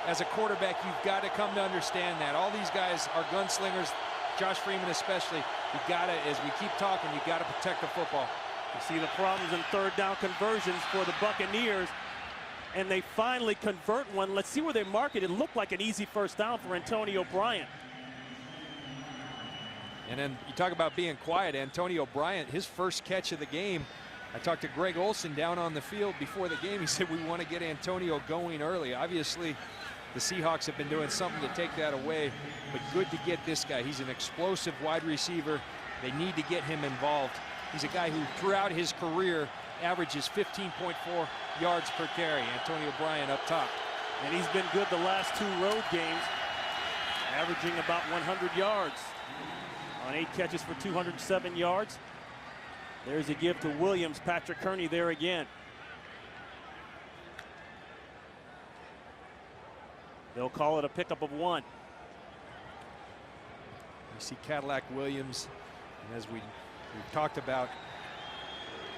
As a quarterback, you've got to come to understand that. All these guys are gunslingers, Josh Freeman especially. You got to, as we keep talking, you got to protect the football. You see the problems in third down conversions for the Buccaneers, and they finally convert one. Let's see where they mark it. It looked like an easy first down for Antonio Bryant. And then you talk about being quiet. Antonio Bryant, his first catch of the game. I talked to Greg Olson down on the field before the game. He said we want to get Antonio going early. Obviously, the Seahawks have been doing something to take that away, but good to get this guy. He's an explosive wide receiver. They need to get him involved. He's a guy who, throughout his career, averages 15.4 yards per carry. Antonio Bryant up top. And he's been good the last 2 road games, averaging about 100 yards on 8 catches for 207 yards. There's a give to Williams. Patrick Kearney there again. They'll call it a pickup of 1. You see Cadillac Williams, and as we've talked about,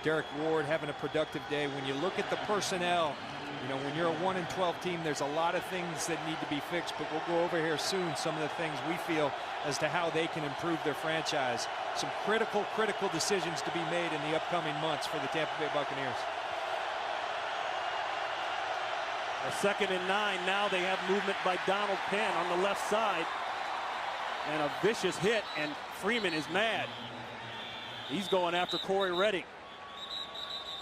Derek Ward having a productive day. When you look at the personnel, you know, when you're a 1-12 team, there's a lot of things that need to be fixed, but we'll go over here soon some of the things we feel as to how they can improve their franchise. Some critical decisions to be made in the upcoming months for the Tampa Bay Buccaneers. A 2nd and 9. Now they have movement by Donald Penn on the left side. And a vicious hit, and Freeman is mad. He's going after Corey Redding.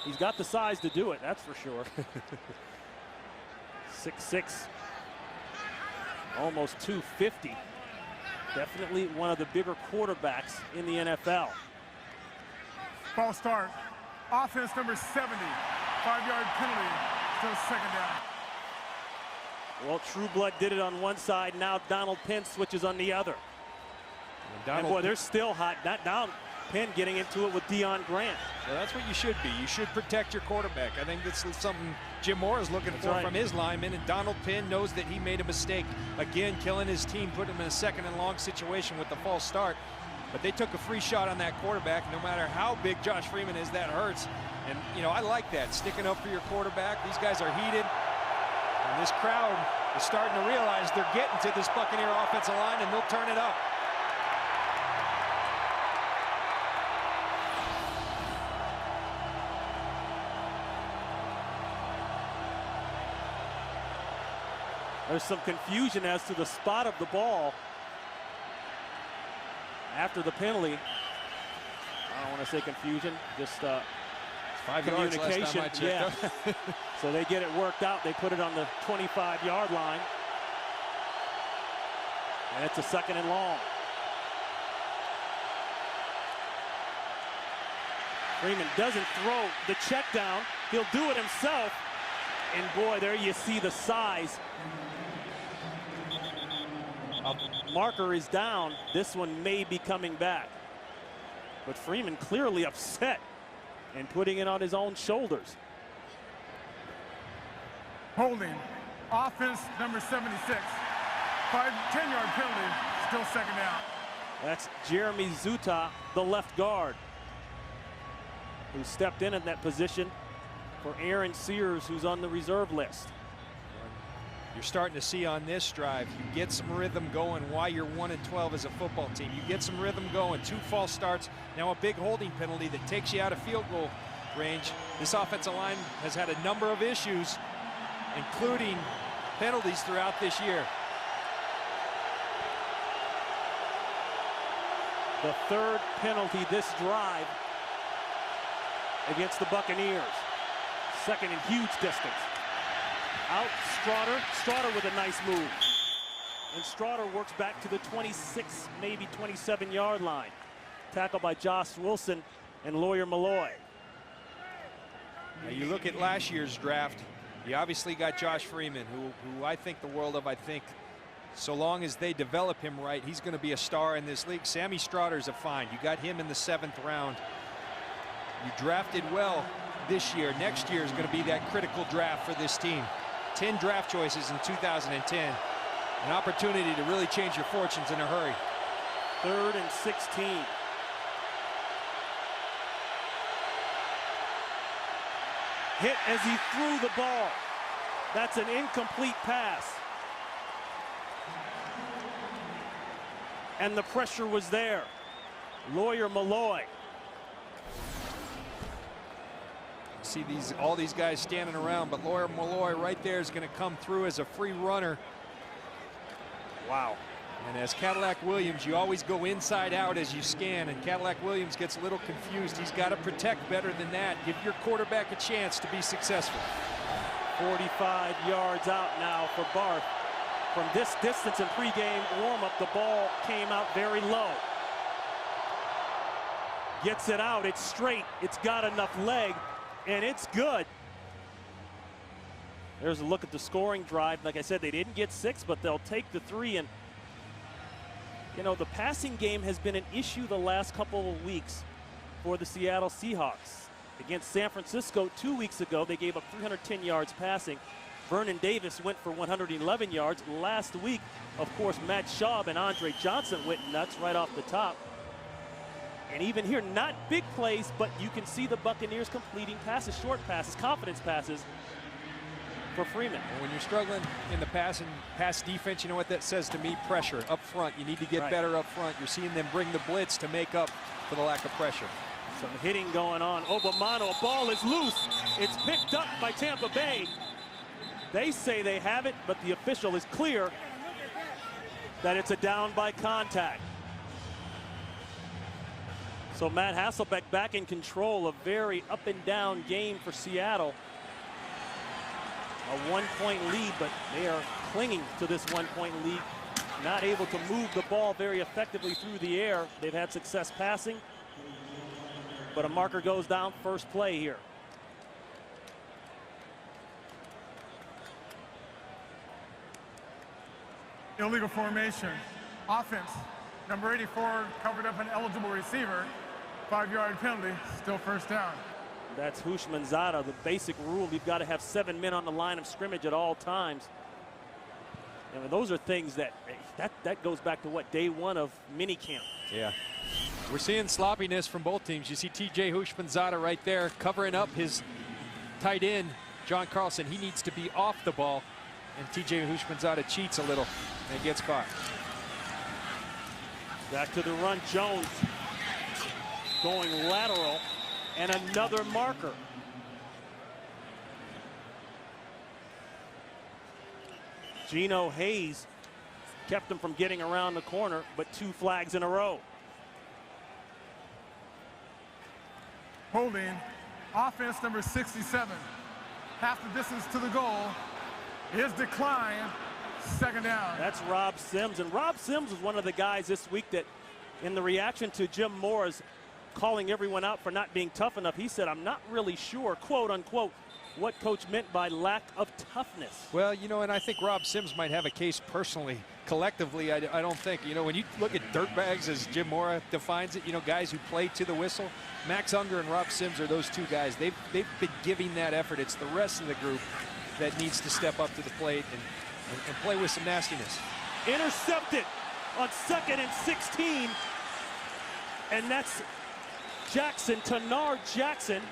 He's got the size to do it, that's for sure. 6'6", almost 250. Definitely one of the bigger quarterbacks in the NFL. False start. Offense number 70. 5-yard penalty. Still 2nd down. Well, Trueblood did it on one side. Now Donald Penn switches on the other. And boy, they're still hot. Now Penn getting into it with Deion Grant. Well, that's what you should be. You should protect your quarterback. I think that's something Jim Moore is looking for from his linemen. And Donald Penn knows that he made a mistake. Again, killing his team, putting him in a 2nd and long situation with the false start. But they took a free shot on that quarterback. No matter how big Josh Freeman is, that hurts. And, you know, I like that. Sticking up for your quarterback. These guys are heated. And this crowd is starting to realize they're getting to this Buccaneer offensive line, and they'll turn it up. There's some confusion as to the spot of the ball after the penalty. I don't want to say confusion, just 5 yards communication. last time I checked. So they get it worked out. They put it on the 25-yard line. And it's a 2nd and long. Freeman doesn't throw the check down. He'll do it himself. And boy, there you see the size. A marker is down. This one may be coming back. But Freeman clearly upset and putting it on his own shoulders. Holding. Offense number 76. 10-yard penalty. Still 2nd down. That's Jeremy Zuta, the left guard, who stepped in that position for Aaron Sears, who's on the reserve list. You're starting to see on this drive, you get some rhythm going while you're 1-12 as a football team. You get some rhythm going. 2 false starts, now a big holding penalty that takes you out of field goal range. This offensive line has had a number of issues, including penalties throughout this year. The 3rd penalty this drive against the Buccaneers. 2nd and huge distance. Out Straughter. Straughter with a nice move. And Straughter works back to the 26, maybe 27-yard line. Tackled by Josh Wilson and Lawyer Malloy. Now you look at last year's draft, you obviously got Josh Freeman, who I think the world of. I think so long as they develop him right, he's going to be a star in this league. Sammy Stroughter's a find. You got him in the 7th round. You drafted well this year. Next year is going to be that critical draft for this team. 10 draft choices in 2010. An opportunity to really change your fortunes in a hurry. 3rd and 16. Hit as he threw the ball. That's an incomplete pass. And the pressure was there. Lawyer Malloy. See all these guys standing around, but Lawyer Malloy right there is going to come through as a free runner. Wow. And as Cadillac Williams, you always go inside out as you scan, and Cadillac Williams gets a little confused. He's got to protect better than that. Give your quarterback a chance to be successful. 45 yards out now for Barth. From this distance in pregame warm-up, the ball came out very low. Gets it out, it's straight, it's got enough leg, and it's good. There's a look at the scoring drive. Like I said, they didn't get 6, but they'll take the 3. And you know, the passing game has been an issue the last couple of weeks for the Seattle Seahawks. Against San Francisco 2 weeks ago, they gave up 310 yards passing. Vernon Davis went for 111 yards. Last week, of course, Matt Schaub and Andre Johnson went nuts right off the top. And even here, not big plays, but you can see the Buccaneers completing passes, short passes, confidence passes for Freeman. And when you're struggling in the pass defense, you know what that says to me? Pressure up front. You need to get better up front. You're seeing them bring the blitz to make up for the lack of pressure. Some hitting going on. Obamano, a ball is loose. It's picked up by Tampa Bay. They say they have it, but the official is clear that it's a down by contact. So Matt Hasselbeck back in control. A very up and down game for Seattle. A 1-point lead, but they are clinging to this 1-point lead. Not able to move the ball very effectively through the air. They've had success passing, but a marker goes down, first play here. Illegal formation. Offense. Number 84 covered up an eligible receiver. 5-yard penalty. Still first down. That's Houshmandzadeh. The basic rule, you've got to have 7 men on the line of scrimmage at all times. And those are things that goes back to what, day 1 of minicamp. Yeah. We're seeing sloppiness from both teams. You see TJ Houshmandzadeh right there covering up his tight end, John Carlson. He needs to be off the ball. And TJ Houshmandzadeh cheats a little and gets caught. Back to the run, Jones going lateral, and another marker. Geno Hayes kept him from getting around the corner, but 2 flags in a row. Holding. Offense number 67. Half the distance to the goal. His decline, second down. That's Rob Sims, and Rob Sims was one of the guys this week that, in the reaction to Jim Moore's calling everyone out for not being tough enough, he said, I'm not really sure, quote unquote, what coach meant by lack of toughness. Well, you know, and I think Rob Sims might have a case personally. Collectively, I don't think, you know, when you look at dirtbags as Jim Moore defines it, you know, guys who play to the whistle, Max Unger and Rob Sims are those 2 guys. They've been giving that effort. It's the rest of the group that needs to step up to the plate and play with some nastiness. Intercepted on 2nd and 16. And that's Jackson, Tanar Jackson,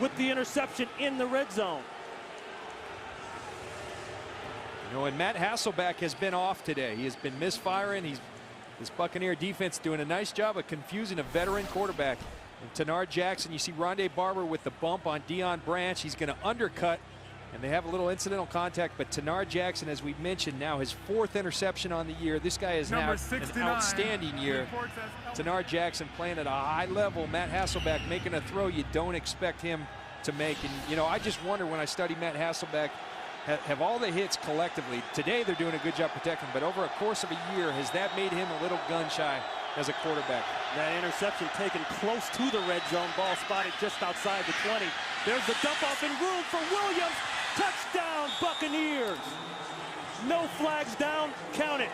with the interception in the red zone. You know, and Matt Hasselbeck has been off today. He has been misfiring. This Buccaneer defense doing a nice job of confusing a veteran quarterback. And Tanar Jackson, you see Rondé Barber with the bump on Deion Branch. He's going to undercut, and they have a little incidental contact. But Tanar Jackson, as we mentioned, now his 4th interception on the year. This guy is now an outstanding year. Tanar Jackson playing at a high level. Matt Hasselbeck making a throw you don't expect him to make. And, you know, I just wonder when I study Matt Hasselbeck, have all the hits collectively. Today they're doing a good job protecting, but over a course of a year, has that made him a little gun shy as a quarterback. That interception taken close to the red zone. Ball spotted just outside the 20. There's the dump off and room for Williams. Touchdown, Buccaneers. No flags down. Count it.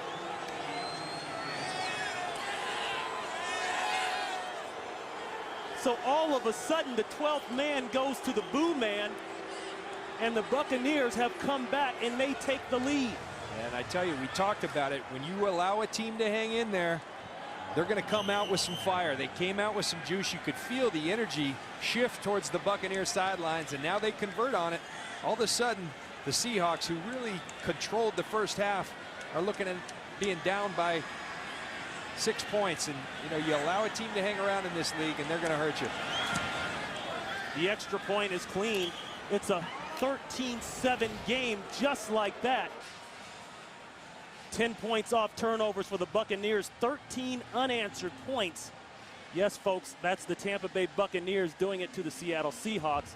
So all of a sudden, the 12th man goes to the boo man, and the Buccaneers have come back, and they take the lead. And I tell you, we talked about it. When you allow a team to hang in there, they're going to come out with some fire. They came out with some juice. You could feel the energy shift towards the Buccaneers sidelines, and now they convert on it. All of a sudden, the Seahawks, who really controlled the first half, are looking at being down by 6 points. And, you know, you allow a team to hang around in this league, and they're going to hurt you. The extra point is clean. It's a 13-7 game just like that. 10 points off turnovers for the Buccaneers, 13 unanswered points. Yes, folks, that's the Tampa Bay Buccaneers doing it to the Seattle Seahawks.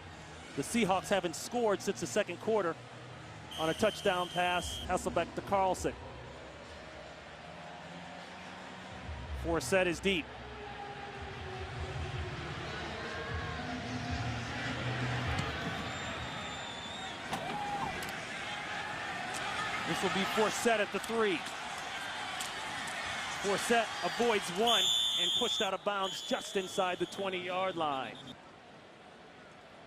The Seahawks haven't scored since the second quarter on a touchdown pass, Hasselbeck to Carlson. Forsett is deep. This will be Forsett at the 3. Forsett avoids one and pushed out of bounds just inside the 20-yard line.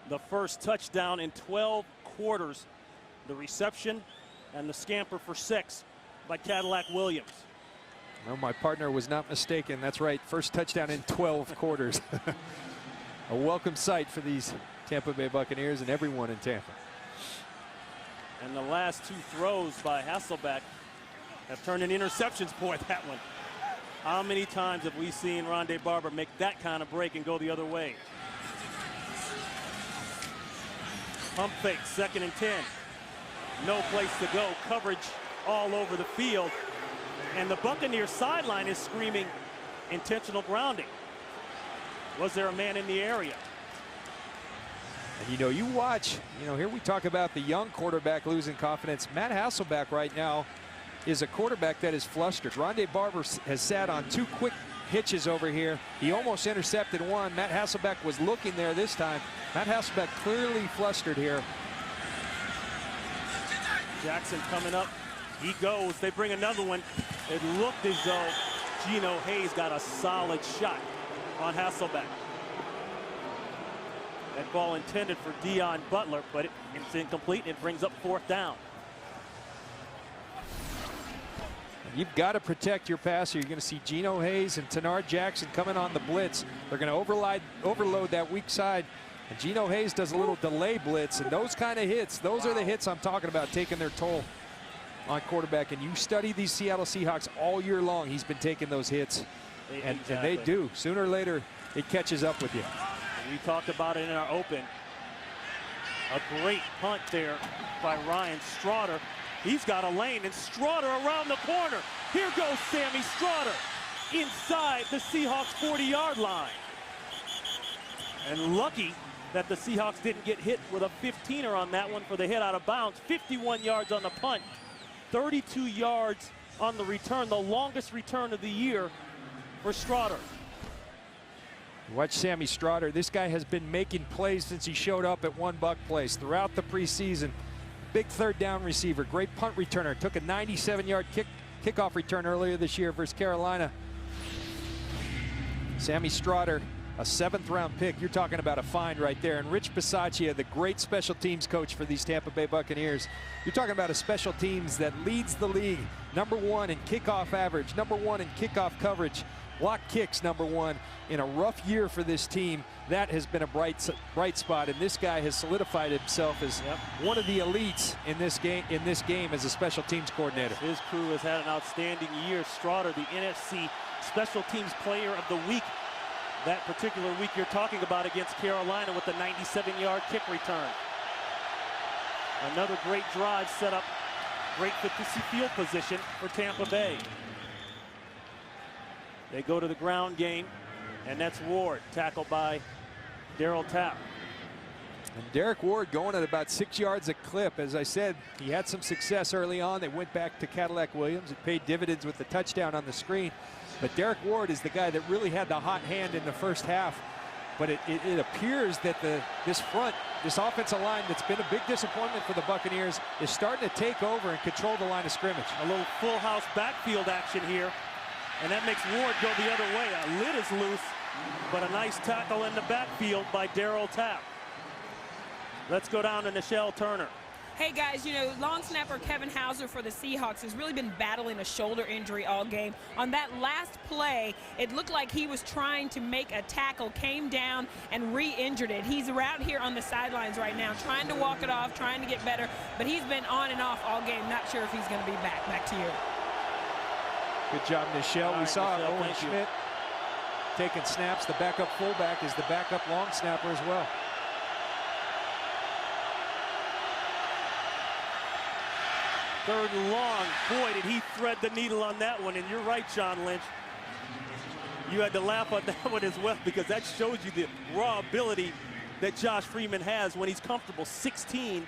The first touchdown in 12 quarters. The reception and the scamper for 6 by Cadillac Williams. Well, my partner was not mistaken. That's right. First touchdown in 12 quarters. A welcome sight for these Tampa Bay Buccaneers and everyone in Tampa. And the last 2 throws by Hasselbeck have turned into interceptions. Boy, that one. How many times have we seen Rondé Barber make that kind of break and go the other way? Pump fake, 2nd and 10. No place to go. Coverage all over the field. And the Buccaneers sideline is screaming intentional grounding. Was there a man in the area? And, you know, you watch, you know, here we talk about the young quarterback losing confidence. Matt Hasselbeck right now is a quarterback that is flustered. Rondé Barber has sat on 2 quick hitches over here. He almost intercepted one. Matt Hasselbeck was looking there this time. Matt Hasselbeck clearly flustered here. Jackson coming up. He goes. They bring another one. It looked as though Geno Hayes got a solid shot on Hasselbeck. That ball intended for Dion Butler, but it's incomplete. It brings up 4th down. You've got to protect your passer. You're going to see Geno Hayes and Tenard Jackson coming on the blitz. They're going to overload that weak side. And Geno Hayes does a little delay blitz, and those kind of hits, those are the hits I'm talking about, taking their toll on quarterback. And you study these Seattle Seahawks all year long. He's been taking those hits, and they do. Sooner or later, it catches up with you. We talked about it in our open. A great punt there by Ryan Strawder. He's got a lane, and Strawder around the corner. Here goes Sammy Strawder inside the Seahawks 40-yard line. And lucky that the Seahawks didn't get hit with a 15er on that one for the hit out of bounds. 51 yards on the punt, 32 yards on the return, the longest return of the year for Strawder. Watch Sammy Strawder. This guy has been making plays since he showed up at One Buc Place throughout the preseason. Big 3rd down receiver, great punt returner. Took a 97-yard kickoff return earlier this year versus Carolina. Sammy Strawder, a 7th-round pick. You're talking about a find right there. And Rich Bisaccia, the great special teams coach for these Tampa Bay Buccaneers. You're talking about a special teams that leads the league. #1 in kickoff average, #1 in kickoff coverage. Block kicks, #1. In a rough year for this team, that has been a bright spot, and this guy has solidified himself as one of the elites in this game as a special teams coordinator. His crew has had an outstanding year. Strawder, the NFC Special Teams Player of the Week. That particular week you're talking about against Carolina with the 97-yard kick return. Another great drive set up. Great field position for Tampa Bay. They go to the ground game, and that's Ward, tackled by Darryl Tapp. And Derek Ward going at about 6 yards a clip. As I said, he had some success early on. They went back to Cadillac Williams. It paid dividends with the touchdown on the screen. But Derek Ward is the guy that really had the hot hand in the first half. But it appears that this offensive line that's been a big disappointment for the Buccaneers is starting to take over and control the line of scrimmage. A little full house backfield action here. And that makes Ward go the other way. A lid is loose, but a nice tackle in the backfield by Darryl Tapp. Let's go down to Nichelle Turner. Hey guys, you know, long snapper Kevin Hauser for the Seahawks has really been battling a shoulder injury all game. On that last play, it looked like he was trying to make a tackle, came down and re-injured it. He's around here on the sidelines right now, trying to walk it off, trying to get better, but he's been on and off all game. Not sure if he's going to be back. Back to you. Good job, Nichelle. We Right, saw Nichelle, Owen Schmidt taking snaps. The backup fullback is the backup long snapper as well. Third and long. Boy, did he thread the needle on that one. And you're right, John Lynch. You had to laugh at that one as well, because that shows you the raw ability that Josh Freeman has when he's comfortable. 16,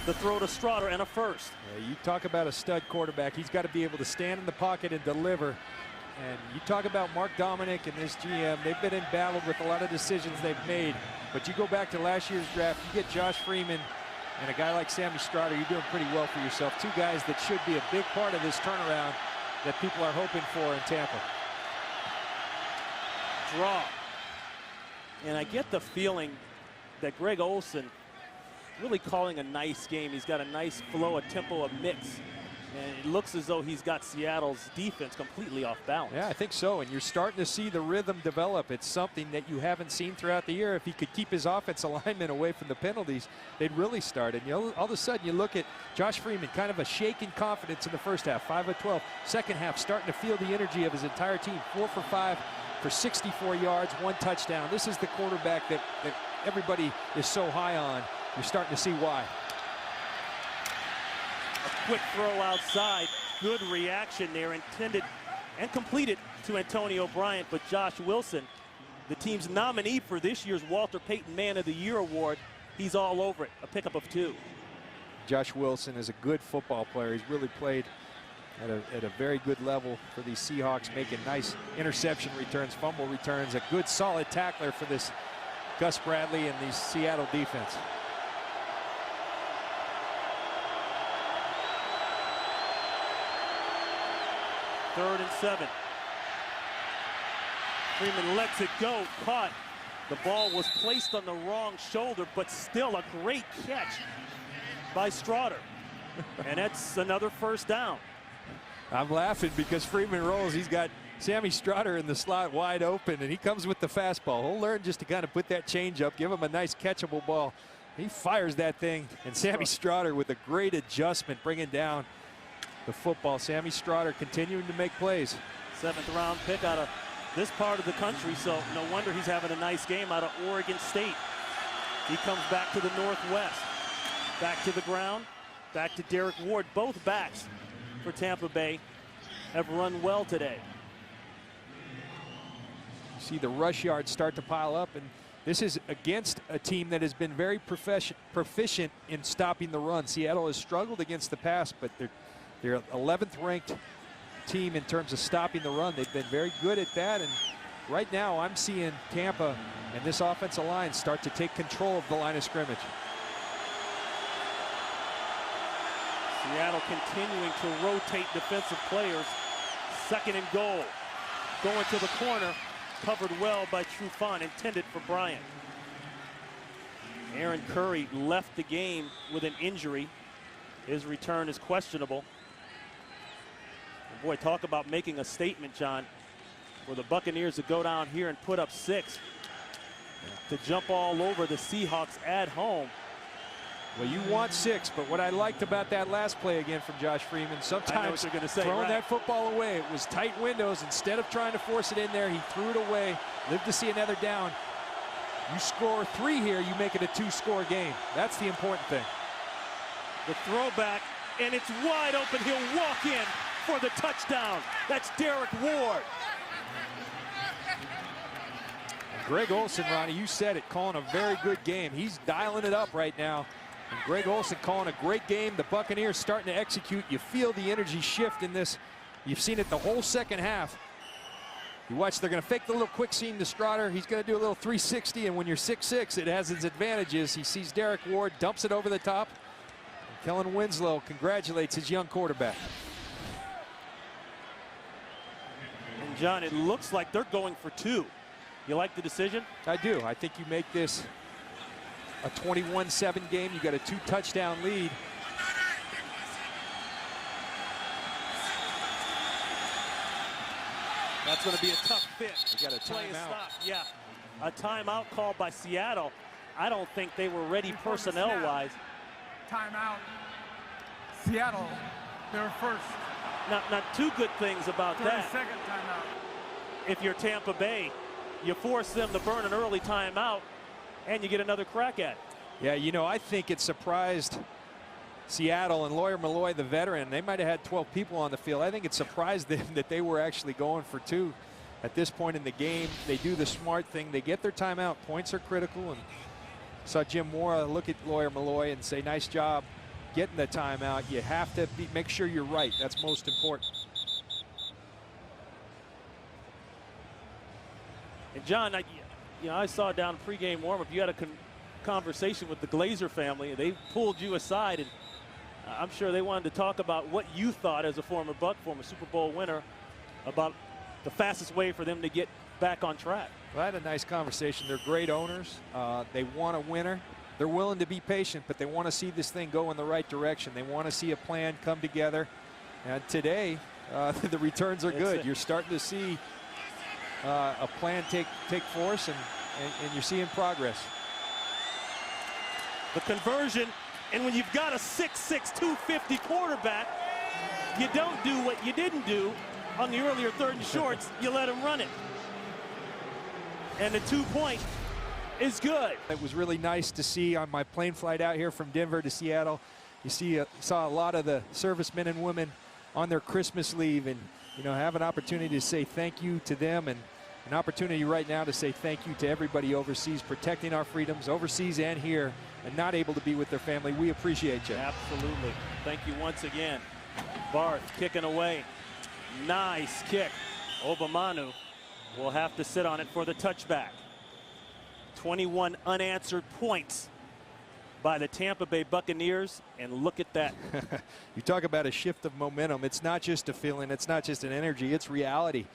the throw to Strotter, and a first. Yeah, you talk about a stud quarterback. He's got to be able to stand in the pocket and deliver. And you talk about Mark Dominic and this GM. They've been embattled with a lot of decisions they've made. But you go back to last year's draft, you get Josh Freeman and a guy like Sammy Strotter, you're doing pretty well for yourself. Two guys that should be a big part of this turnaround that people are hoping for in Tampa. Draw. And I get the feeling that Greg Olsen really calling a nice game. He's got a nice flow, a tempo, a mix. And it looks as though he's got Seattle's defense completely off balance. Yeah, I think so. And you're starting to see the rhythm develop. It's something that you haven't seen throughout the year. If he could keep his offensive linemen away from the penalties, they'd really start. And all of a sudden, you look at Josh Freeman, kind of a shaking confidence in the first half, 5 of 12. Second half, starting to feel the energy of his entire team. 4 for 5 for 64 yards, 1 touchdown. This is the quarterback that everybody is so high on. You're starting to see why. Quick throw outside. Good reaction there, intended and completed to Antonio Bryant, but Josh Wilson, the team's nominee for this year's Walter Payton Man of the Year award, he's all over it. A pickup of 2. Josh Wilson is a good football player. He's really played at a very good level for these Seahawks, making nice interception returns, fumble returns, a good solid tackler for this Gus Bradley and the Seattle defense. Third and 7. Freeman lets it go, caught. The ball was placed on the wrong shoulder, but still a great catch by Strotter. And that's another first down. I'm laughing because Freeman rolls. He's got Sammy Strotter in the slot wide open, and he comes with the fastball. He'll learn just to kind of put that change up, give him a nice catchable ball. He fires that thing, and Sammy Strotter with a great adjustment bringing down the football. Sammy Strotter continuing to make plays. 7th round pick out of this part of the country, so no wonder he's having a nice game out of Oregon State. He comes back to the Northwest. Back to the ground, back to Derek Ward. Both backs for Tampa Bay have run well today. You see the rush yards start to pile up, and this is against a team that has been very proficient in stopping the run. Seattle has struggled against the pass, but they're 11th ranked team in terms of stopping the run. They've been very good at that, and right now I'm seeing Tampa and this offensive line start to take control of the line of scrimmage. Seattle continuing to rotate defensive players. 2nd and goal. Going to the corner, covered well by Trufant, intended for Bryant. Aaron Curry left the game with an injury. His return is questionable. And boy, talk about making a statement, John, for the Buccaneers to go down here and put up 6. To jump all over the Seahawks at home. Well, you want 6, but what I liked about that last play again from Josh Freeman, sometimes throwing that football away, it was tight windows. Instead of trying to force it in there, he threw it away, lived to see another down. You score 3 here, you make it a 2-score game. That's the important thing. The throwback, and it's wide open. He'll walk in for the touchdown. That's Derek Ward. Greg Olsen, Ronnie, you said it, calling a very good game. He's dialing it up right now. And Greg Olsen calling a great game. The Buccaneers starting to execute. You feel the energy shift in this. You've seen it the whole second half. You watch, they're going to fake the little quick seam to Strotter. He's going to do a little 360, and when you're 6'6", it has its advantages. He sees Derek Ward, dumps it over the top. And Kellen Winslow congratulates his young quarterback. And John, it looks like they're going for 2. You like the decision? I do. I think you make this a 21-7 game. You got a 2-touchdown lead. That's going to be a tough fit. You got a timeout. Yeah, a timeout called by Seattle. I don't think they were ready personnel-wise. Timeout. Seattle, they were first. Not two good things about that. 32nd timeout. If you're Tampa Bay, you force them to burn an early timeout, and you get another crack at it. Yeah, you know, I think it surprised Seattle and Lawyer Malloy, the veteran. They might have had 12 people on the field. I think it surprised them that they were actually going for 2 at this point in the game. They do the smart thing. They get their timeout. Points are critical. And saw Jim Mora look at Lawyer Malloy and say, nice job getting the timeout. You have to make sure you're right. That's most important. And John, I saw down pregame warm-up, you had a conversation with the Glazer family. They pulled you aside, and I'm sure they wanted to talk about what you thought as a former Buck, former Super Bowl winner, about the fastest way for them to get back on track. Well, I had a nice conversation. They're great owners. They want a winner. They're willing to be patient, but they want to see this thing go in the right direction. They want to see a plan come together. And today, the returns are good. You're starting to see a plan take force, and you're seeing progress. The conversion, and when you've got a 6'6", 250 quarterback, you don't do what you didn't do on the earlier 3rd and shorts. You let him run it. And the 2-point is good. It was really nice to see on my plane flight out here from Denver to Seattle. You saw a lot of the servicemen and women on their Christmas leave, and have an opportunity to say thank you to them, and an opportunity right now to say thank you to everybody overseas, protecting our freedoms overseas and here, and not able to be with their family. We appreciate you. Absolutely. Thank you once again. Barth kicking away. Nice kick. Obamanu will have to sit on it for the touchback. 21 unanswered points by the Tampa Bay Buccaneers, and look at that. You talk about a shift of momentum. It's not just a feeling, it's not just an energy, it's reality.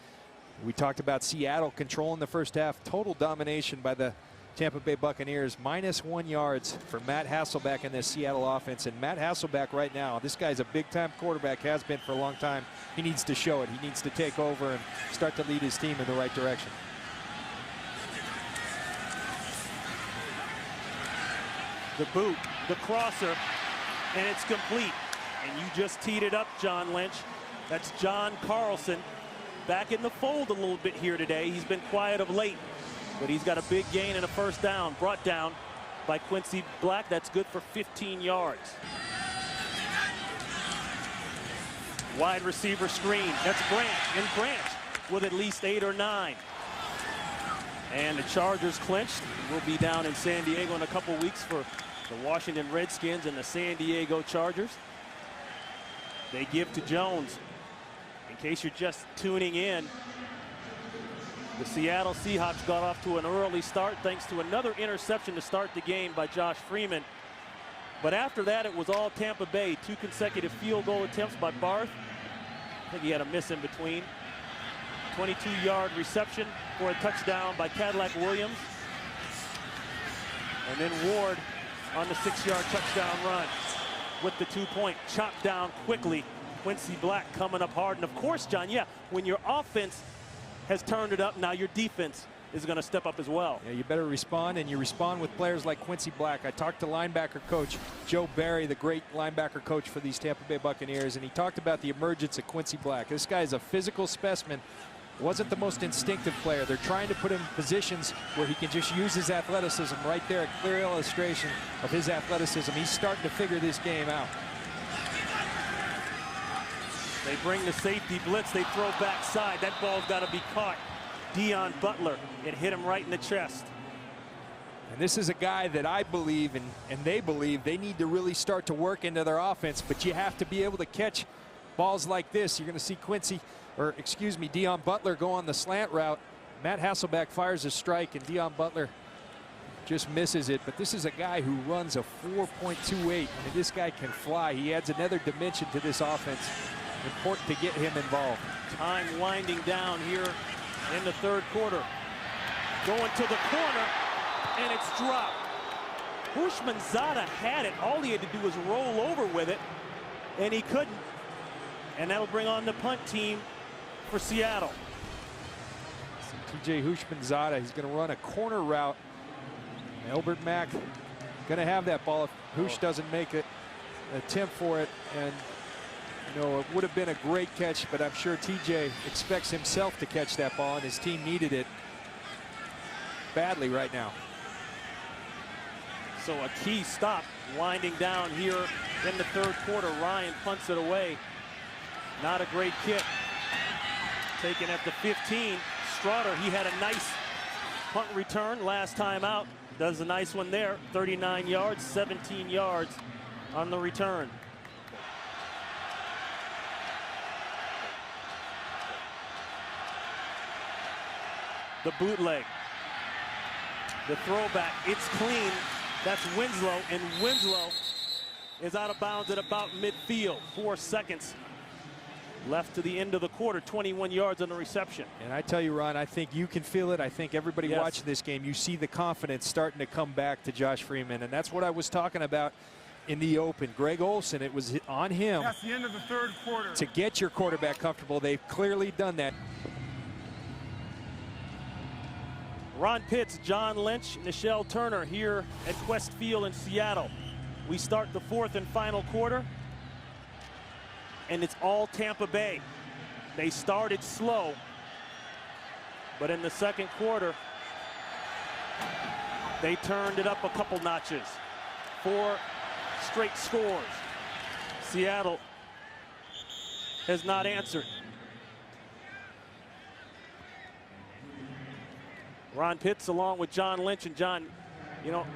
We talked about Seattle controlling the first half, total domination by the Tampa Bay Buccaneers. -1 yards for Matt Hasselbeck in this Seattle offense. And Matt Hasselbeck right now, this guy's a big-time quarterback, has been for a long time. He needs to show it. He needs to take over and start to lead his team in the right direction. The boot, the crosser, and it's complete. And you just teed it up, John Lynch. That's John Carlson back in the fold a little bit here today. He's been quiet of late, but he's got a big gain and a first down, brought down by Quincy Black. That's good for 15 yards. Wide receiver screen. That's Branch, and Branch with at least 8 or 9. And the Chargers clinched. We'll be down in San Diego in a couple weeks for the Washington Redskins and the San Diego Chargers. They give to Jones. In case you're just tuning in, the Seattle Seahawks got off to an early start thanks to another interception to start the game by Josh Freeman. But after that, it was all Tampa Bay. 2 consecutive field goal attempts by Barth. I think he had a miss in between. 22-yard reception for a touchdown by Cadillac Williams. And then Ward on the 6-yard touchdown run with the 2-point. Chopped down quickly. Quincy Black coming up hard. And of course, John, when your offense has turned it up, now your defense is going to step up as well. Yeah, you better respond, and you respond with players like Quincy Black. I talked to linebacker coach Joe Barry, the great linebacker coach for these Tampa Bay Buccaneers, and he talked about the emergence of Quincy Black. This guy is a physical specimen. Wasn't the most instinctive player. They're trying to put him in positions where he can just use his athleticism. Right there, a clear illustration of his athleticism. He's starting to figure this game out. They bring the safety blitz. They throw backside. That ball's got to be caught Dion Butler. It hit him right in the chest. And this is a guy that I believe and they believe they need to really start to work into their offense, but you have to be able to catch balls like this. You're going to see Dion Butler go on the slant route. Matt Hasselbeck fires a strike and Dion Butler just misses it. But this is a guy who runs a 4.28. I mean, this guy can fly. He adds another dimension to this offense. Important to get him involved. Time winding down here in the third quarter. Going to the corner, and it's dropped. Houshmandzadeh had it. All he had to do was roll over with it, and he couldn't. And that'll bring on the punt team for Seattle. TJ Houshmandzadeh, he's going to run a corner route. Elbert Mack going to have that ball if Hoosh doesn't make an attempt for it. And, you know, it would have been a great catch, but I'm sure TJ expects himself to catch that ball, and his team needed it badly right now. So a key stop winding down here in the third quarter. Ryan punts it away. Not a great kick. Taken at the 15. Straughter, he had a nice punt return last time out. Does a nice one there. 39 yards, 17 yards on the return. The bootleg. The throwback. It's clean. That's Winslow, and Winslow is out of bounds at about midfield. 4 seconds left to the end of the quarter. 21 yards on the reception. And I tell you, Ron, I think you can feel it. I think everybody watching this game, you see the confidence starting to come back to Josh Freeman. And that's what I was talking about in the open. Greg Olsen, it was on him. That's the end of the third quarter. To get your quarterback comfortable. They've clearly done that. Ron Pitts, John Lynch, Nichelle Turner here at Quest Field in Seattle. We start the fourth and final quarter, and it's all Tampa Bay. They started slow, but in the second quarter, they turned it up a couple notches. 4 straight scores. Seattle has not answered. Ron Pitts along with John Lynch. And John, you know,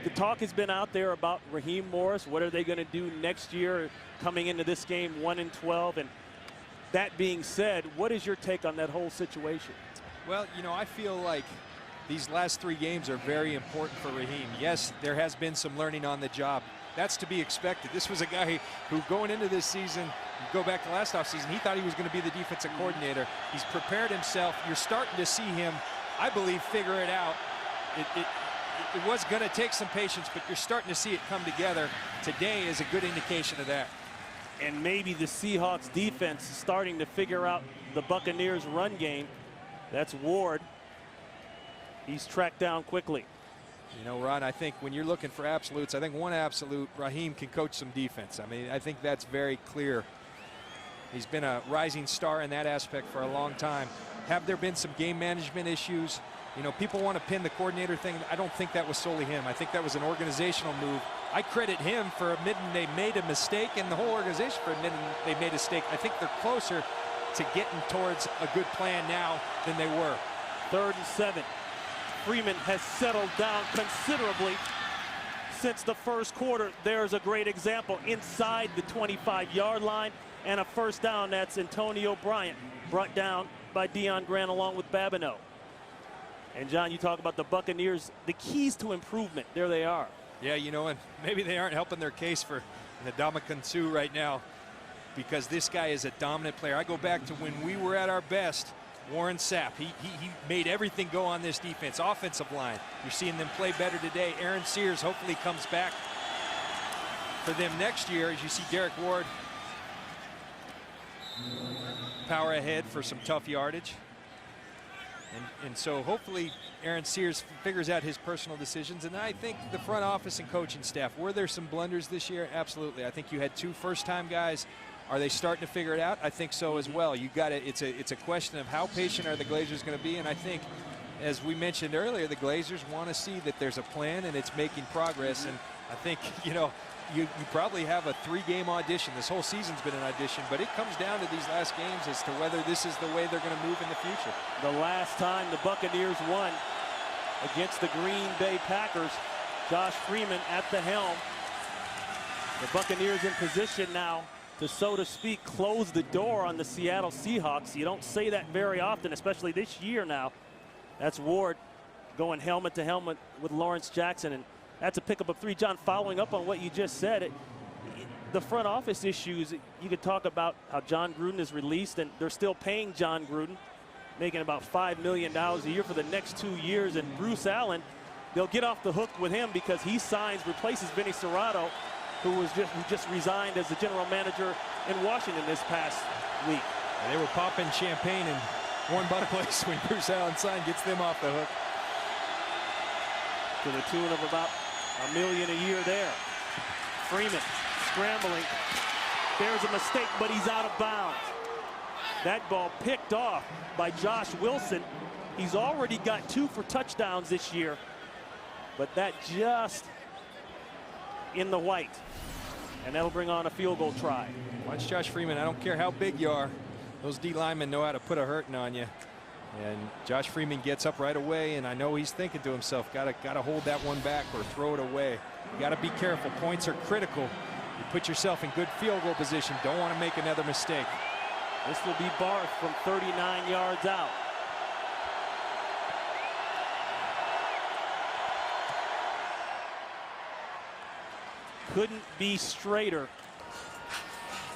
the talk has been out there about Raheem Morris. What are they going to do next year coming into this game 1-12? And that being said, what is your take on that whole situation? Well, you know, I feel like these last 3 games are very important for Raheem. Yes, there has been some learning on the job. That's to be expected. This was a guy who going into this season, go back to last offseason, he thought he was going to be the defensive coordinator. He's prepared himself. You're starting to see him, I believe, figure it out. It was going to take some patience, but you're starting to see it come together. Today is a good indication of that. And maybe the Seahawks defense is starting to figure out the Buccaneers run game. That's Ward. He's tracked down quickly. You know, Ron, I think when you're looking for absolutes, I think one absolute, Raheem can coach some defense. I mean, I think that's very clear. He's been a rising star in that aspect for a long time. Have there been some game management issues? You know, people want to pin the coordinator thing. I don't think that was solely him. I think that was an organizational move. I credit him for admitting they made a mistake, and the whole organization for admitting they made a mistake. I think they're closer to getting towards a good plan now than they were. 3rd and 7. Freeman has settled down considerably since the first quarter. There's a great example inside the 25-yard line, and a first down. That's Antonio Bryant, brought down by Deion Grant along with Babineau. And John, you talk about the Buccaneers, the keys to improvement. There they are. Yeah, you know, and maybe they aren't helping their case for Ndamukong Suh right now, because this guy is a dominant player. I go back to when we were at our best. Warren Sapp, he made everything go on this defense. Offensive line, you're seeing them play better today. Aaron Sears hopefully comes back for them next year, as you see Derek Ward power ahead for some tough yardage. And so hopefully Aaron Sears figures out his personal decisions. And I think the front office and coaching staff, were there some blunders this year? Absolutely. I think you had 2 first-time guys. Are they starting to figure it out? I think so as well. You got it. It's a question of how patient are the Glazers going to be, and I think, as we mentioned earlier, the Glazers want to see that there's a plan and it's making progress. And I think, you know, you probably have a 3-game audition. This whole season's been an audition, but it comes down to these last games as to whether this is the way they're going to move in the future. The last time the Buccaneers won against the Green Bay Packers, Josh Freeman at the helm. The Buccaneers in position now to, so to speak, close the door on the Seattle Seahawks. You don't say that very often, especially this year now. That's Ward going helmet to helmet with Lawrence Jackson, and that's a pickup of 3. John, following up on what you just said, the front office issues, you could talk about how John Gruden is released, and they're still paying John Gruden, making about $5 million a year for the next 2 years, and Bruce Allen, they'll get off the hook with him because he replaces Vinny Serrato, who just resigned as the general manager in Washington this past week. And they were popping champagne in Warren Butter Place when Bruce Allen signed, gets them off the hook. To the tune of about $1 million a year there. Freeman scrambling. There's a mistake, but he's out of bounds. That ball picked off by Josh Wilson. He's already got 2 for touchdowns this year, but that just in the white. And that'll bring on a field goal try. Watch Josh Freeman. I don't care how big you are. Those D linemen know how to put a hurting on you. And Josh Freeman gets up right away, and I know he's thinking to himself, gotta hold that one back or throw it away. You gotta be careful. Points are critical. You put yourself in good field goal position. Don't want to make another mistake. This will be Barth from 39 yards out. Couldn't be straighter.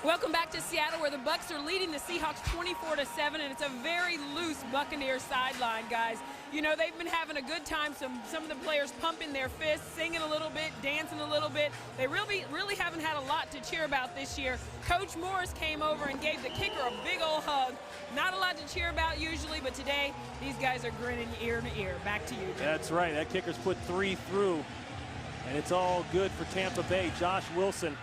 Welcome back to Seattle, where the Bucs are leading the Seahawks 24-7, and it's a very loose Buccaneers sideline, guys. You know, they've been having a good time. Some of the players pumping their fists, singing a little bit, dancing a little bit. They really haven't had a lot to cheer about this year. Coach Morris came over and gave the kicker a big old hug. Not a lot to cheer about usually, but today these guys are grinning ear to ear. Back to you, Jim. That's right. That kicker's put 3 through, and it's all good for Tampa Bay. Josh Wilson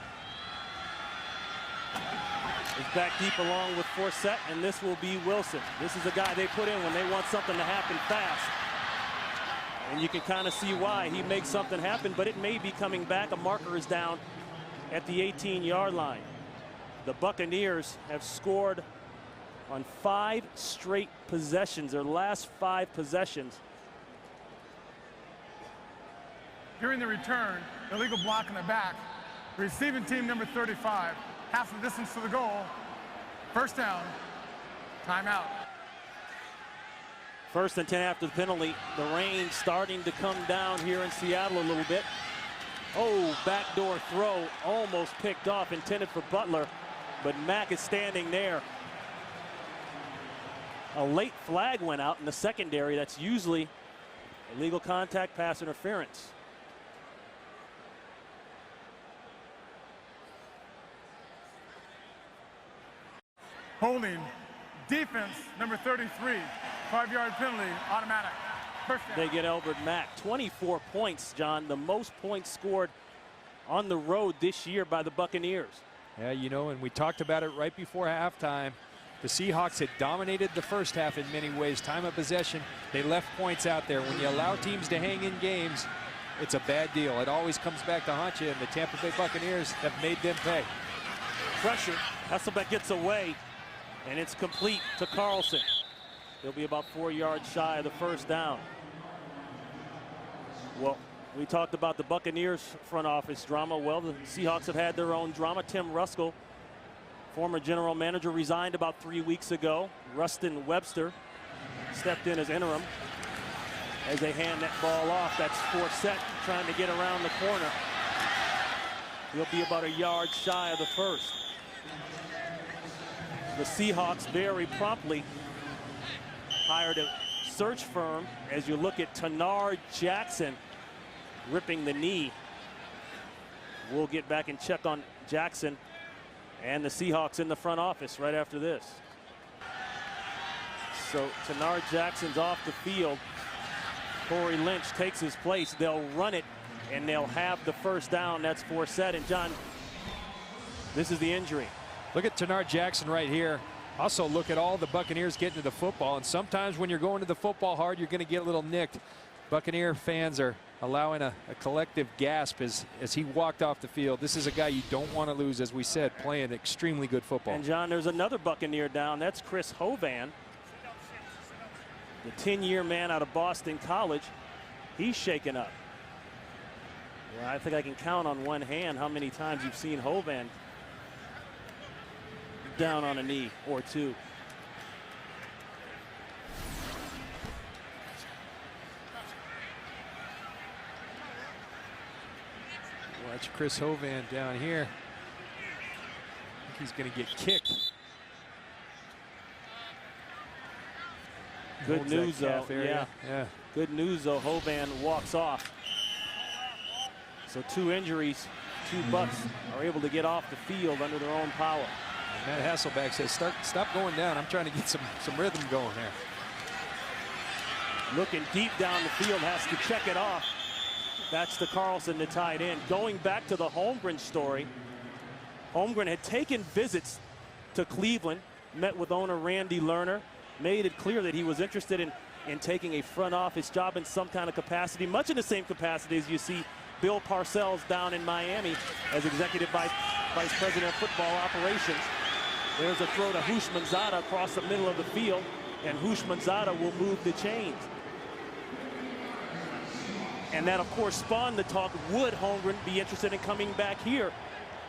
is back deep along with Forsett, and this will be Wilson. This is the guy they put in when they want something to happen fast. And you can kind of see why. He makes something happen, but it may be coming back. A marker is down at the 18-yard line. The Buccaneers have scored on 5 straight possessions, their last 5 possessions. During the return, illegal block in the back. Receiving team number 35. Half the distance to the goal. First down. Timeout. 1st and 10 after the penalty. The rain starting to come down here in Seattle a little bit. Oh, backdoor throw almost picked off, intended for Butler, but Mack is standing there. A late flag went out in the secondary. That's usually illegal contact, pass interference. Holding. Defense, number 33. 5-yard penalty, automatic. First down. They get Elbert Mack. 24 points, John. The most points scored on the road this year by the Buccaneers. Yeah, you know, and we talked about it right before halftime. The Seahawks had dominated the first half in many ways. Time of possession, they left points out there. When you allow teams to hang in games, it's a bad deal. It always comes back to haunt you, and the Tampa Bay Buccaneers have made them pay. Pressure. Hasselbeck gets away, and it's complete to Carlson. He'll be about 4 yards shy of the first down. Well, we talked about the Buccaneers front office drama. Well, the Seahawks have had their own drama. Tim Ruskell, former general manager, resigned about 3 weeks ago. Rustin Webster stepped in as interim as they hand that ball off. That's Forsett trying to get around the corner. He'll be about a yard shy of the first. The Seahawks very promptly hired a search firm as you look at Tanard Jackson ripping the knee. We'll get back and check on Jackson and the Seahawks in the front office right after this. So Tanard Jackson's off the field. Corey Lynch takes his place. They'll run it, and they'll have the first down. That's Forsett. And John, this is the injury. Look at Tanard Jackson right here. Also look at all the Buccaneers getting to the football. And sometimes when you're going to the football hard, you're going to get a little nicked. Buccaneer fans are allowing a collective gasp as he walked off the field. This is a guy you don't want to lose, as we said, playing extremely good football. And John, there's another Buccaneer down. That's Chris Hovan, the 10-year man out of Boston College. He's shaken up. Well, I think I can count on one hand how many times you've seen Hovan down on a knee or two. Watch Chris Hovan down here. I think he's going to get kicked. Good news, though. Yeah. Good news, though. Hovan walks off. So 2 injuries. 2 Bucs are able to get off the field under their own power. And Matt Hasselbeck says, stop going down. I'm trying to get some rhythm going there. Looking deep down the field, has to check it off. That's the Carlson, the tight end. Going back to the Holmgren story, Holmgren had taken visits to Cleveland, met with owner Randy Lerner, made it clear that he was interested in taking a front office job in some kind of capacity, much in the same capacity as you see Bill Parcells down in Miami as executive vice president of football operations. There's a throw to Houshmandzadeh across the middle of the field, and Houshmandzadeh will move the chains. And that, of course, spawned the talk, would Holmgren be interested in coming back here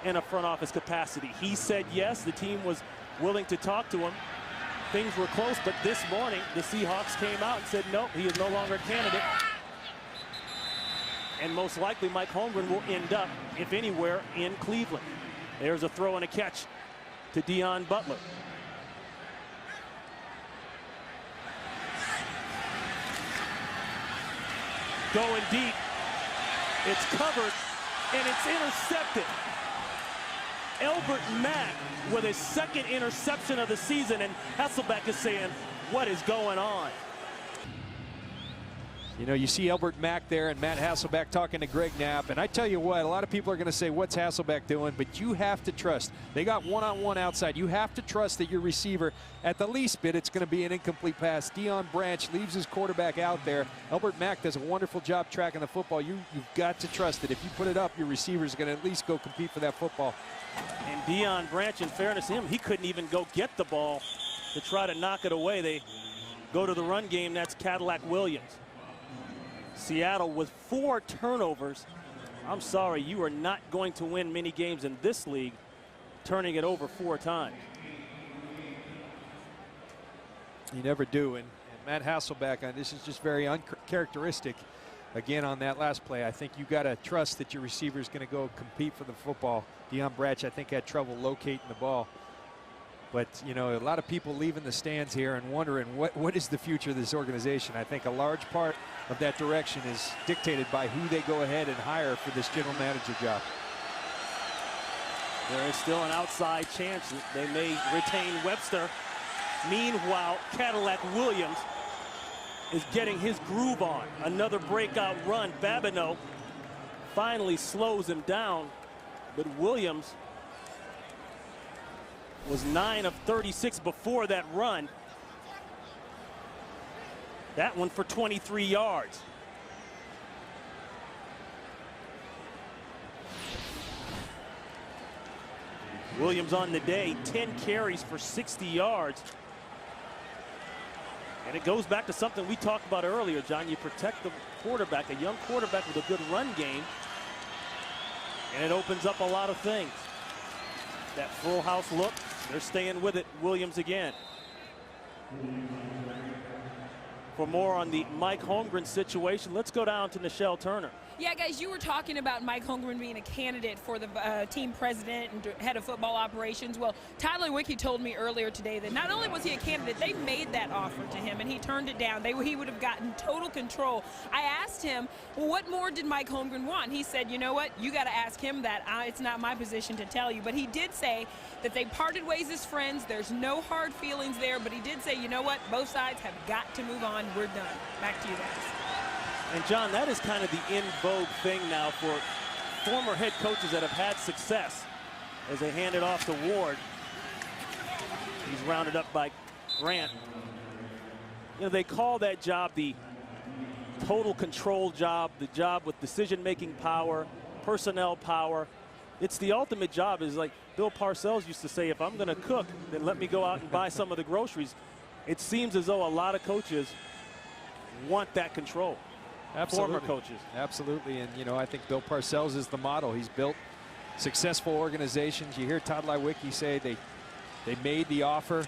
in a front office capacity? He said yes. The team was willing to talk to him. Things were close, but this morning the Seahawks came out and said nope, he is no longer a candidate. And most likely Mike Holmgren will end up, if anywhere, in Cleveland. There's a throw and a catch to Deon Butler. Going deep, it's covered, and it's intercepted. Elbert Mack with his 2nd interception of the season, and Hasselbeck is saying, what is going on? You know, you see Elbert Mack there and Matt Hasselbeck talking to Greg Knapp, and I tell you what, a lot of people are going to say, what's Hasselbeck doing? But you have to trust. They got one-on-one outside. You have to trust that your receiver, at the least bit, it's going to be an incomplete pass. Deion Branch leaves his quarterback out there. Elbert Mack does a wonderful job tracking the football. You've got to trust that if you put it up, your receiver is going to at least go compete for that football. And Deion Branch, in fairness to him, he couldn't even go get the ball to try to knock it away. They go to the run game. That's Cadillac Williams. Seattle with 4 turnovers. I'm sorry, you are not going to win many games in this league turning it over 4 times. You never do. And Matt Hasselbeck, this is just very uncharacteristic. Again, on that last play, I think you got to trust that your receiver is going to go compete for the football. Deion Branch, I think, had trouble locating the ball. But, you know, a lot of people leaving the stands here and wondering what is the future of this organization. I think a large part of that direction is dictated by who they go ahead and hire for this general manager job. There is still an outside chance that they may retain Webster. Meanwhile, Cadillac Williams is getting his groove on. Another breakout run. Babineau finally slows him down, but Williams was 9 of 36 before that run. That one for 23 yards. Williams on the day, 10 carries for 60 yards. And it goes back to something we talked about earlier, John. You protect the quarterback, a young quarterback with a good run game, and it opens up a lot of things. That full house look, they're staying with it. Williams again. For more on the Mike Holmgren situation, let's go down to Nichelle Turner. Yeah, guys, you were talking about Mike Holmgren being a candidate for the team president and head of football operations. Well, Tyler Wiki told me earlier today that not only was he a candidate, they made that offer to him, and he turned it down. He would have gotten total control. I asked him, well, what more did Mike Holmgren want? He said, you know what, you got to ask him that. It's not my position to tell you. But he did say that they parted ways as friends. There's no hard feelings there. But he did say, you know what, both sides have got to move on. We're done. Back to you guys. And John, that is kind of the in vogue thing now for former head coaches that have had success as they hand it off to Ward. He's rounded up by Grant. You know, they call that job the total control job, the job with decision-making power, personnel power. It's the ultimate job. Is like Bill Parcells used to say, if I'm going to cook, then let me go out and buy some of the groceries. It seems as though a lot of coaches want that control. Absolutely. Former coaches. Absolutely. And, you know, I think Bill Parcells is the model. He's built successful organizations. You hear Todd Lewicki say they made the offer.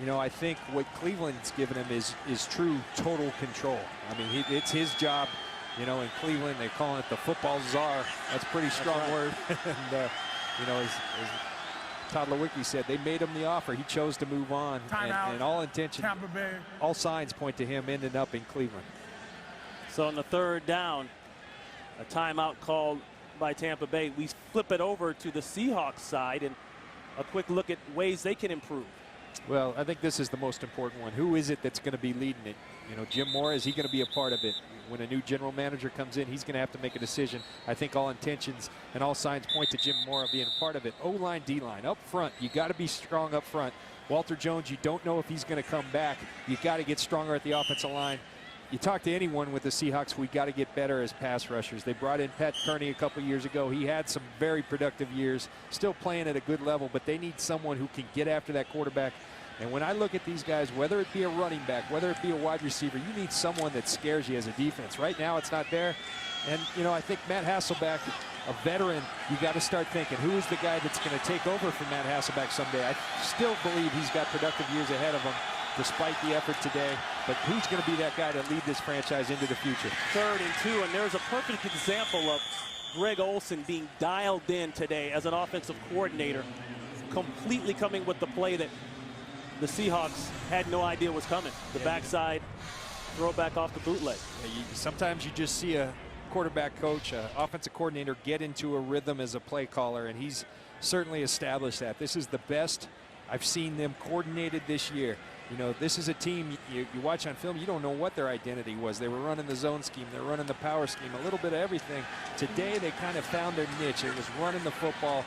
You know, I think what Cleveland's given him is true total control. I mean, it's his job. You know, in Cleveland, they're calling it the football czar. That's a pretty strong word. And, you know, as Todd Lewicki said, they made him the offer. He chose to move on. And all intention, all signs point to him ending up in Cleveland. So on the third down, a timeout called by Tampa Bay. We flip it over to the Seahawks side and a quick look at ways they can improve. Well, I think this is the most important one. Who is it that's going to be leading it? You know, Jim Moore, is he going to be a part of it? When a new general manager comes in, he's going to have to make a decision. I think all intentions and all signs point to Jim Moore being a part of it. O-line, D-line, up front, you got to be strong up front. Walter Jones, you don't know if he's going to come back. You got to get stronger at the offensive line. You talk to anyone with the Seahawks, we got to get better as pass rushers. They brought in Pat Kearney a couple years ago. He had some very productive years, still playing at a good level, but they need someone who can get after that quarterback. And when I look at these guys, whether it be a running back, whether it be a wide receiver, you need someone that scares you as a defense. Right now, it's not there. And, you know, I think Matt Hasselbeck, a veteran, you got to start thinking, who is the guy that's going to take over from Matt Hasselbeck someday? I still believe he's got productive years ahead of him, despite the effort today. But who's going to be that guy to lead this franchise into the future? 3rd and 2, and there's a perfect example of Greg Olson being dialed in today as an offensive coordinator, completely coming with the play that the Seahawks had no idea was coming. The backside throw back off the bootleg. Sometimes you just see a quarterback coach, an offensive coordinator get into a rhythm as a play caller, and he's certainly established that. This is the best I've seen them coordinated this year. You know, this is a team you watch on film, you don't know what their identity was. They were running the zone scheme, they're running the power scheme, a little bit of everything. Today they kind of found their niche. It was running the football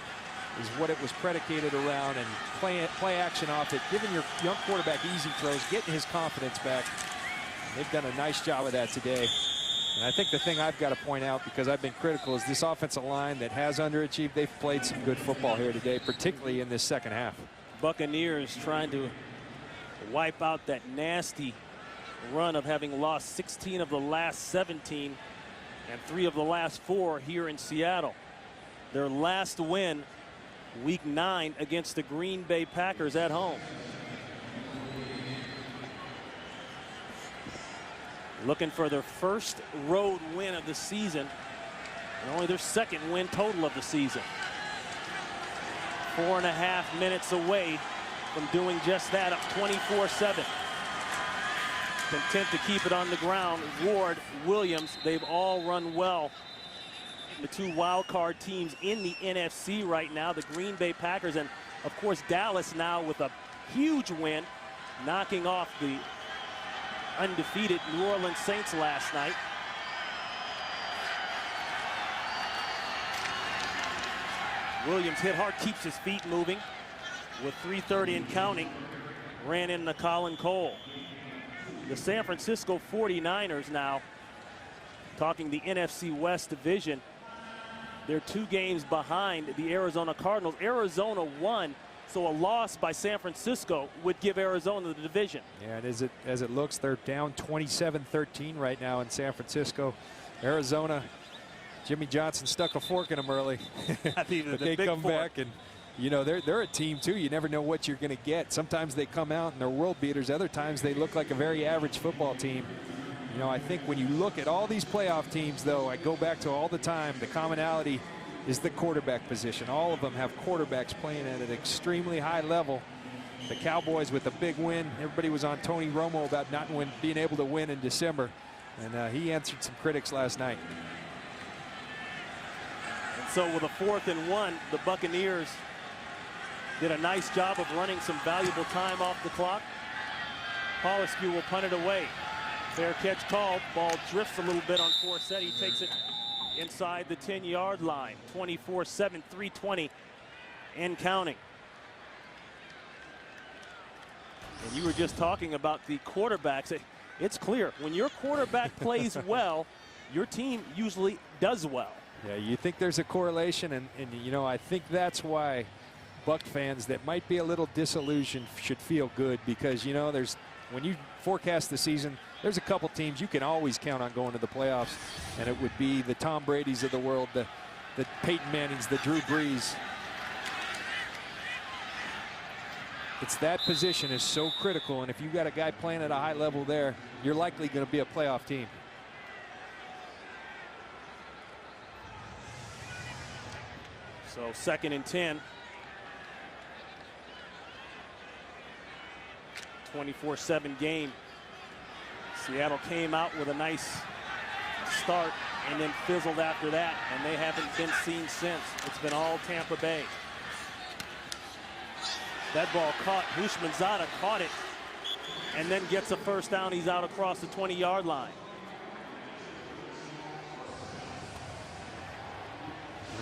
is what it was predicated around, and play action off it, giving your young quarterback easy throws, getting his confidence back. They've done a nice job of that today. And I think the thing I've got to point out, because I've been critical, is this offensive line that has underachieved. They've played some good football here today, particularly in this second half. Buccaneers trying to wipe out that nasty run of having lost 16 of the last 17 and 3 of the last 4 here in Seattle. Their last win, Week 9 against the Green Bay Packers at home. Looking for their first road win of the season, and only their 2nd win total of the season. 4.5 minutes away from doing just that, up 24-7. Content to keep it on the ground. Ward, Williams, they've all run well. The 2 wild card teams in the NFC right now, the Green Bay Packers, and of course Dallas now with a huge win, knocking off the undefeated New Orleans Saints last night. Williams hit hard, keeps his feet moving with 3:30 and counting. Ran into Colin Cole. The San Francisco 49ers now, talking the NFC West division, they're 2 games behind the Arizona Cardinals. Arizona won, so a loss by San Francisco would give Arizona the division. Yeah, and as it looks, they're down 27-13 right now in San Francisco. Arizona, Jimmy Johnson stuck a fork in them early. But they come back, and you know, they're a team too. You never know what you're going to get. Sometimes they come out and they're world beaters. Other times they look like a very average football team. You know, I think when you look at all these playoff teams, though, I go back to all the time, the commonality is the quarterback position. All of them have quarterbacks playing at an extremely high level. The Cowboys with a big win. Everybody was on Tony Romo about not being able to win in December. And he answered some critics last night. And so with a 4th and 1, the Buccaneers did a nice job of running some valuable time off the clock. Polescu will punt it away. Fair catch called. Ball drifts a little bit on Forsett. He takes it inside the 10-yard line. 24-7, 3:20 and counting. And you were just talking about the quarterbacks. it's clear when your quarterback plays well, your team usually does well. Yeah, you think there's a correlation, and you know, I think that's why Buck fans that might be a little disillusioned should feel good, because, you know, when you forecast the season, there's a couple teams you can always count on going to the playoffs, and it would be the Tom Brady's of the world, the Peyton Mannings, the Drew Brees. It's that position is so critical, and if you got a guy playing at a high level there, you're likely going to be a playoff team. So 2nd and 10. 24-7 game. Seattle came out with a nice start and then fizzled after that, and they haven't been seen since. It's been all Tampa Bay. That ball caught. Houshmandzadeh caught it and then gets a first down. He's out across the 20-yard line.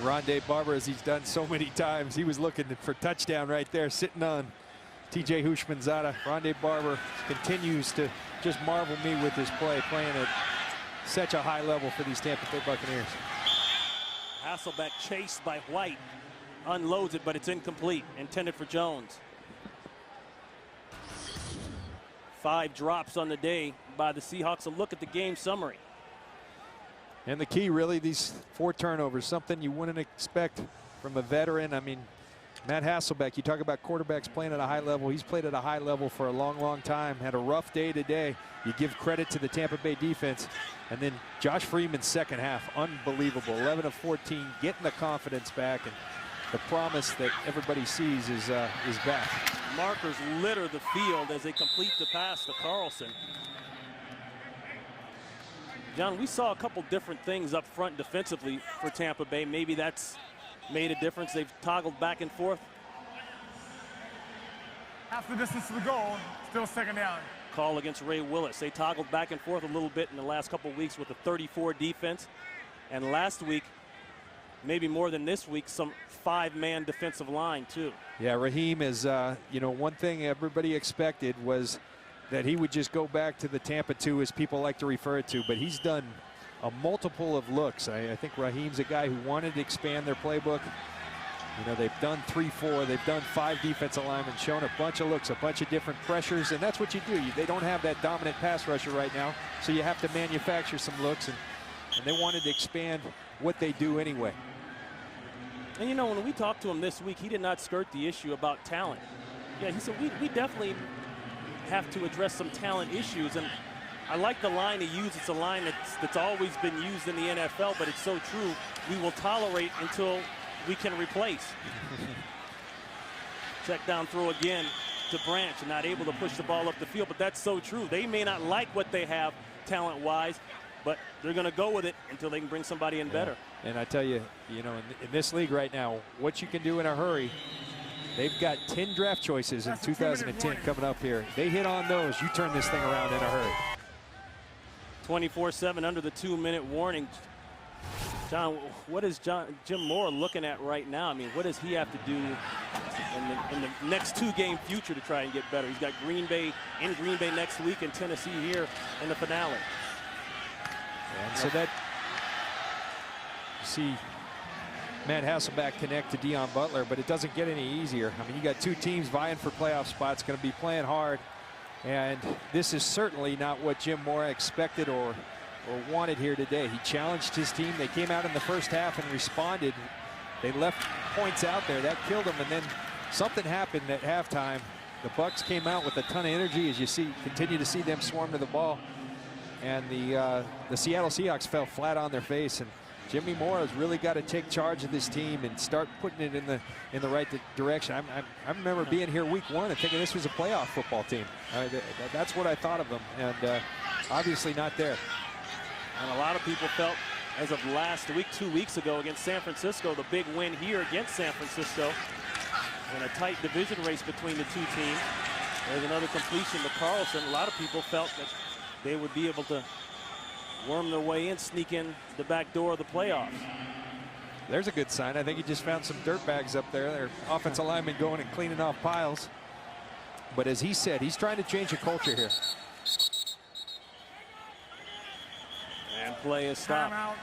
Rondé Barber, as he's done so many times, he was looking for touchdown right there, sitting on TJ Houshmandzadeh. Rondé Barber continues to just marvel me with his play, playing at such a high level for these Tampa Bay Buccaneers. Hasselbeck chased by White, unloads it, but it's incomplete, intended for Jones. 5 drops on the day by the Seahawks. A look at the game summary. And the key, really, these 4 turnovers, something you wouldn't expect from a veteran. I mean, Matt Hasselbeck, you talk about quarterbacks playing at a high level. He's played at a high level for a long, long time. Had a rough day today. You give credit to the Tampa Bay defense. And then Josh Freeman's second half, unbelievable. 11 of 14, getting the confidence back. And the promise that everybody sees is back. Markers litter the field as they complete the pass to Carlson. John, we saw a couple different things up front defensively for Tampa Bay. Maybe that's made a difference. They've toggled back and forth. Half the distance to the goal, still 2nd down. Call against Ray Willis. They toggled back and forth a little bit in the last couple of weeks with a 34 defense. And last week, maybe more than this week, some 5-man defensive line too. Yeah, Raheem is, you know, one thing everybody expected was that he would just go back to the Tampa 2, as people like to refer it to, but he's done a multiple of looks. I think Raheem's a guy who wanted to expand their playbook. You know, they've done 3-4, they've done 5 defensive linemen, shown a bunch of looks, a bunch of different pressures, and that's what you do. They don't have that dominant pass rusher right now, so you have to manufacture some looks, and they wanted to expand what they do anyway. And you know, when we talked to him this week, he did not skirt the issue about talent. Yeah, he said, we definitely have to address some talent issues, and I like the line he used. It's a line that's always been used in the NFL, but it's so true. We will tolerate until we can replace. Check down throw again to Branch, and not able to push the ball up the field, but that's so true. They may not like what they have talent-wise, but they're going to go with it until they can bring somebody in better. And I tell you, you know, in this league right now, what you can do in a hurry. They've got 10 draft choices in 2010 coming up here. They hit on those, you turn this thing around in a hurry. 24-7 under the 2-minute warning. John, what is Jim Moore looking at right now? I mean, what does he have to do in the next 2-game future to try and get better? He's got Green Bay next week and Tennessee here in the finale. And so that, you see Matt Hasselbeck connect to Deion Butler, but it doesn't get any easier. I mean, you got 2 teams vying for playoff spots, going to be playing hard. And this is certainly not what Jim Moore expected or wanted here today. He challenged his team. They came out in the first half and responded. They left points out there. That killed them. And then something happened at halftime. The Bucs came out with a ton of energy, as you see, continue to see them swarm to the ball. And the Seattle Seahawks fell flat on their face. And Jimmy Moore has really got to take charge of this team and start putting it in the right direction. I remember being here week 1 and thinking this was a playoff football team. That's what I thought of them, and obviously not there. And a lot of people felt, as of last week, 2 weeks ago against San Francisco, the big win here against San Francisco in a tight division race between the 2 teams. There's another completion to Carlson. A lot of people felt that they would be able to worm their way in, sneak in the back door of the playoffs. There's a good sign. I think he just found some dirt bags up there. Their offensive linemen going and cleaning off piles. But as he said, he's trying to change the culture here. play is stopped. Timeout.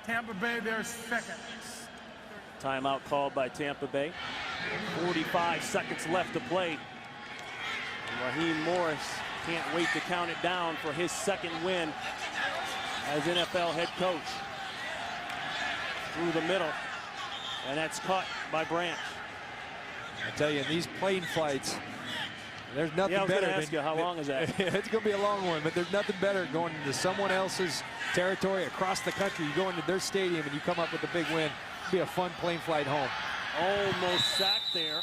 Tampa Bay, their second. Timeout called by Tampa Bay. 45 seconds left to play. And Raheem Morris can't wait to count it down for his second win as NFL head coach. Through the middle, and that's caught by Branch. I tell you, in these plane flights, there's nothing better. I was going to ask you, how long is that? It's going to be a long one, but there's nothing better than going into someone else's territory across the country. You go into their stadium and you come up with a big win. It'll be a fun plane flight home. Almost sacked there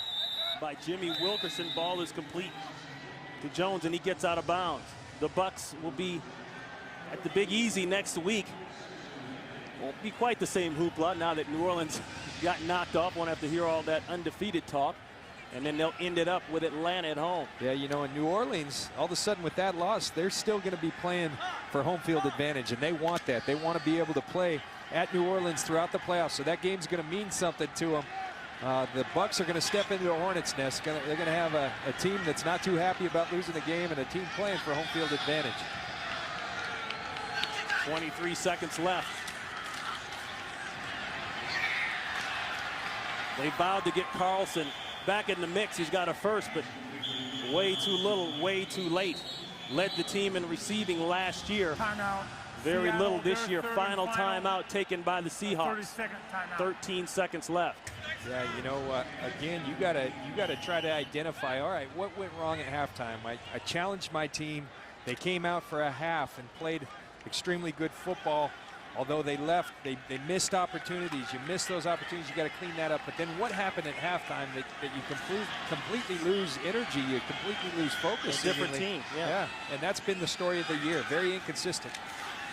by Jimmy Wilkerson. Ball is complete to Jones, and he gets out of bounds. The Bucs will be at the Big Easy next week. Won't be quite the same hoopla now that New Orleans got knocked off. Won't have to hear all that undefeated talk. And then they'll end it up with Atlanta at home. Yeah, you know, in New Orleans, all of a sudden with that loss, they're still going to be playing for home field advantage, and they want that. They want to be able to play at New Orleans throughout the playoffs, so that game's going to mean something to them. The Bucs are going to step into the hornet's nest. They're going to have a team that's not too happy about losing the game and a team playing for home field advantage. 23 seconds left. They vowed to get Carlson back in the mix. He's got a first, but way too little, way too late. Led the team in receiving last year. Timeout. Very Seattle, little this year. Final timeout taken by the Seahawks. 30-second timeout. 13 seconds left. Yeah, you know, again, you gotta try to identify, all right, what went wrong at halftime? I challenged my team. They came out for a half and played extremely good football. Although they left, they missed opportunities. You miss those opportunities, you got to clean that up. But then what happened at halftime that you completely lose energy, you completely lose focus. A different team, yeah. And that's been the story of the year. Very inconsistent.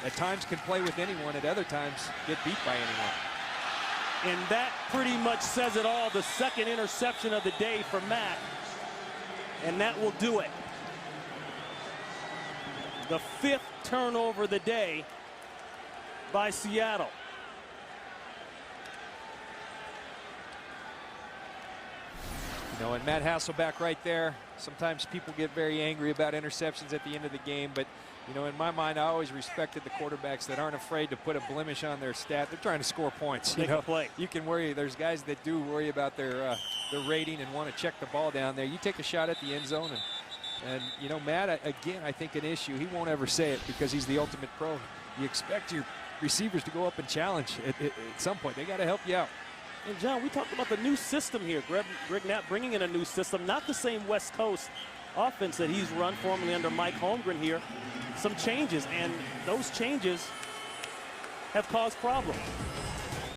At times can play with anyone, at other times get beat by anyone. And that pretty much says it all. The second interception of the day for Matt. And that will do it. The 5th turnover of the day by Seattle. You know, and Matt Hasselbeck right there. Sometimes people get very angry about interceptions at the end of the game, but you know, in my mind, I always respected the quarterbacks that aren't afraid to put a blemish on their stat. They're trying to score points. Make a play. You can worry. There's guys that do worry about their rating and want to check the ball down there. You take a shot at the end zone, and you know, Matt, again, I think an issue. He won't ever say it because he's the ultimate pro. You expect your receivers to go up and challenge at some point. They got to help you out. And John, we talked about the new system here. Greg Knapp bringing in a new system, not the same West Coast offense that he's run formerly under Mike Holmgren here. Some changes, and those changes have caused problems.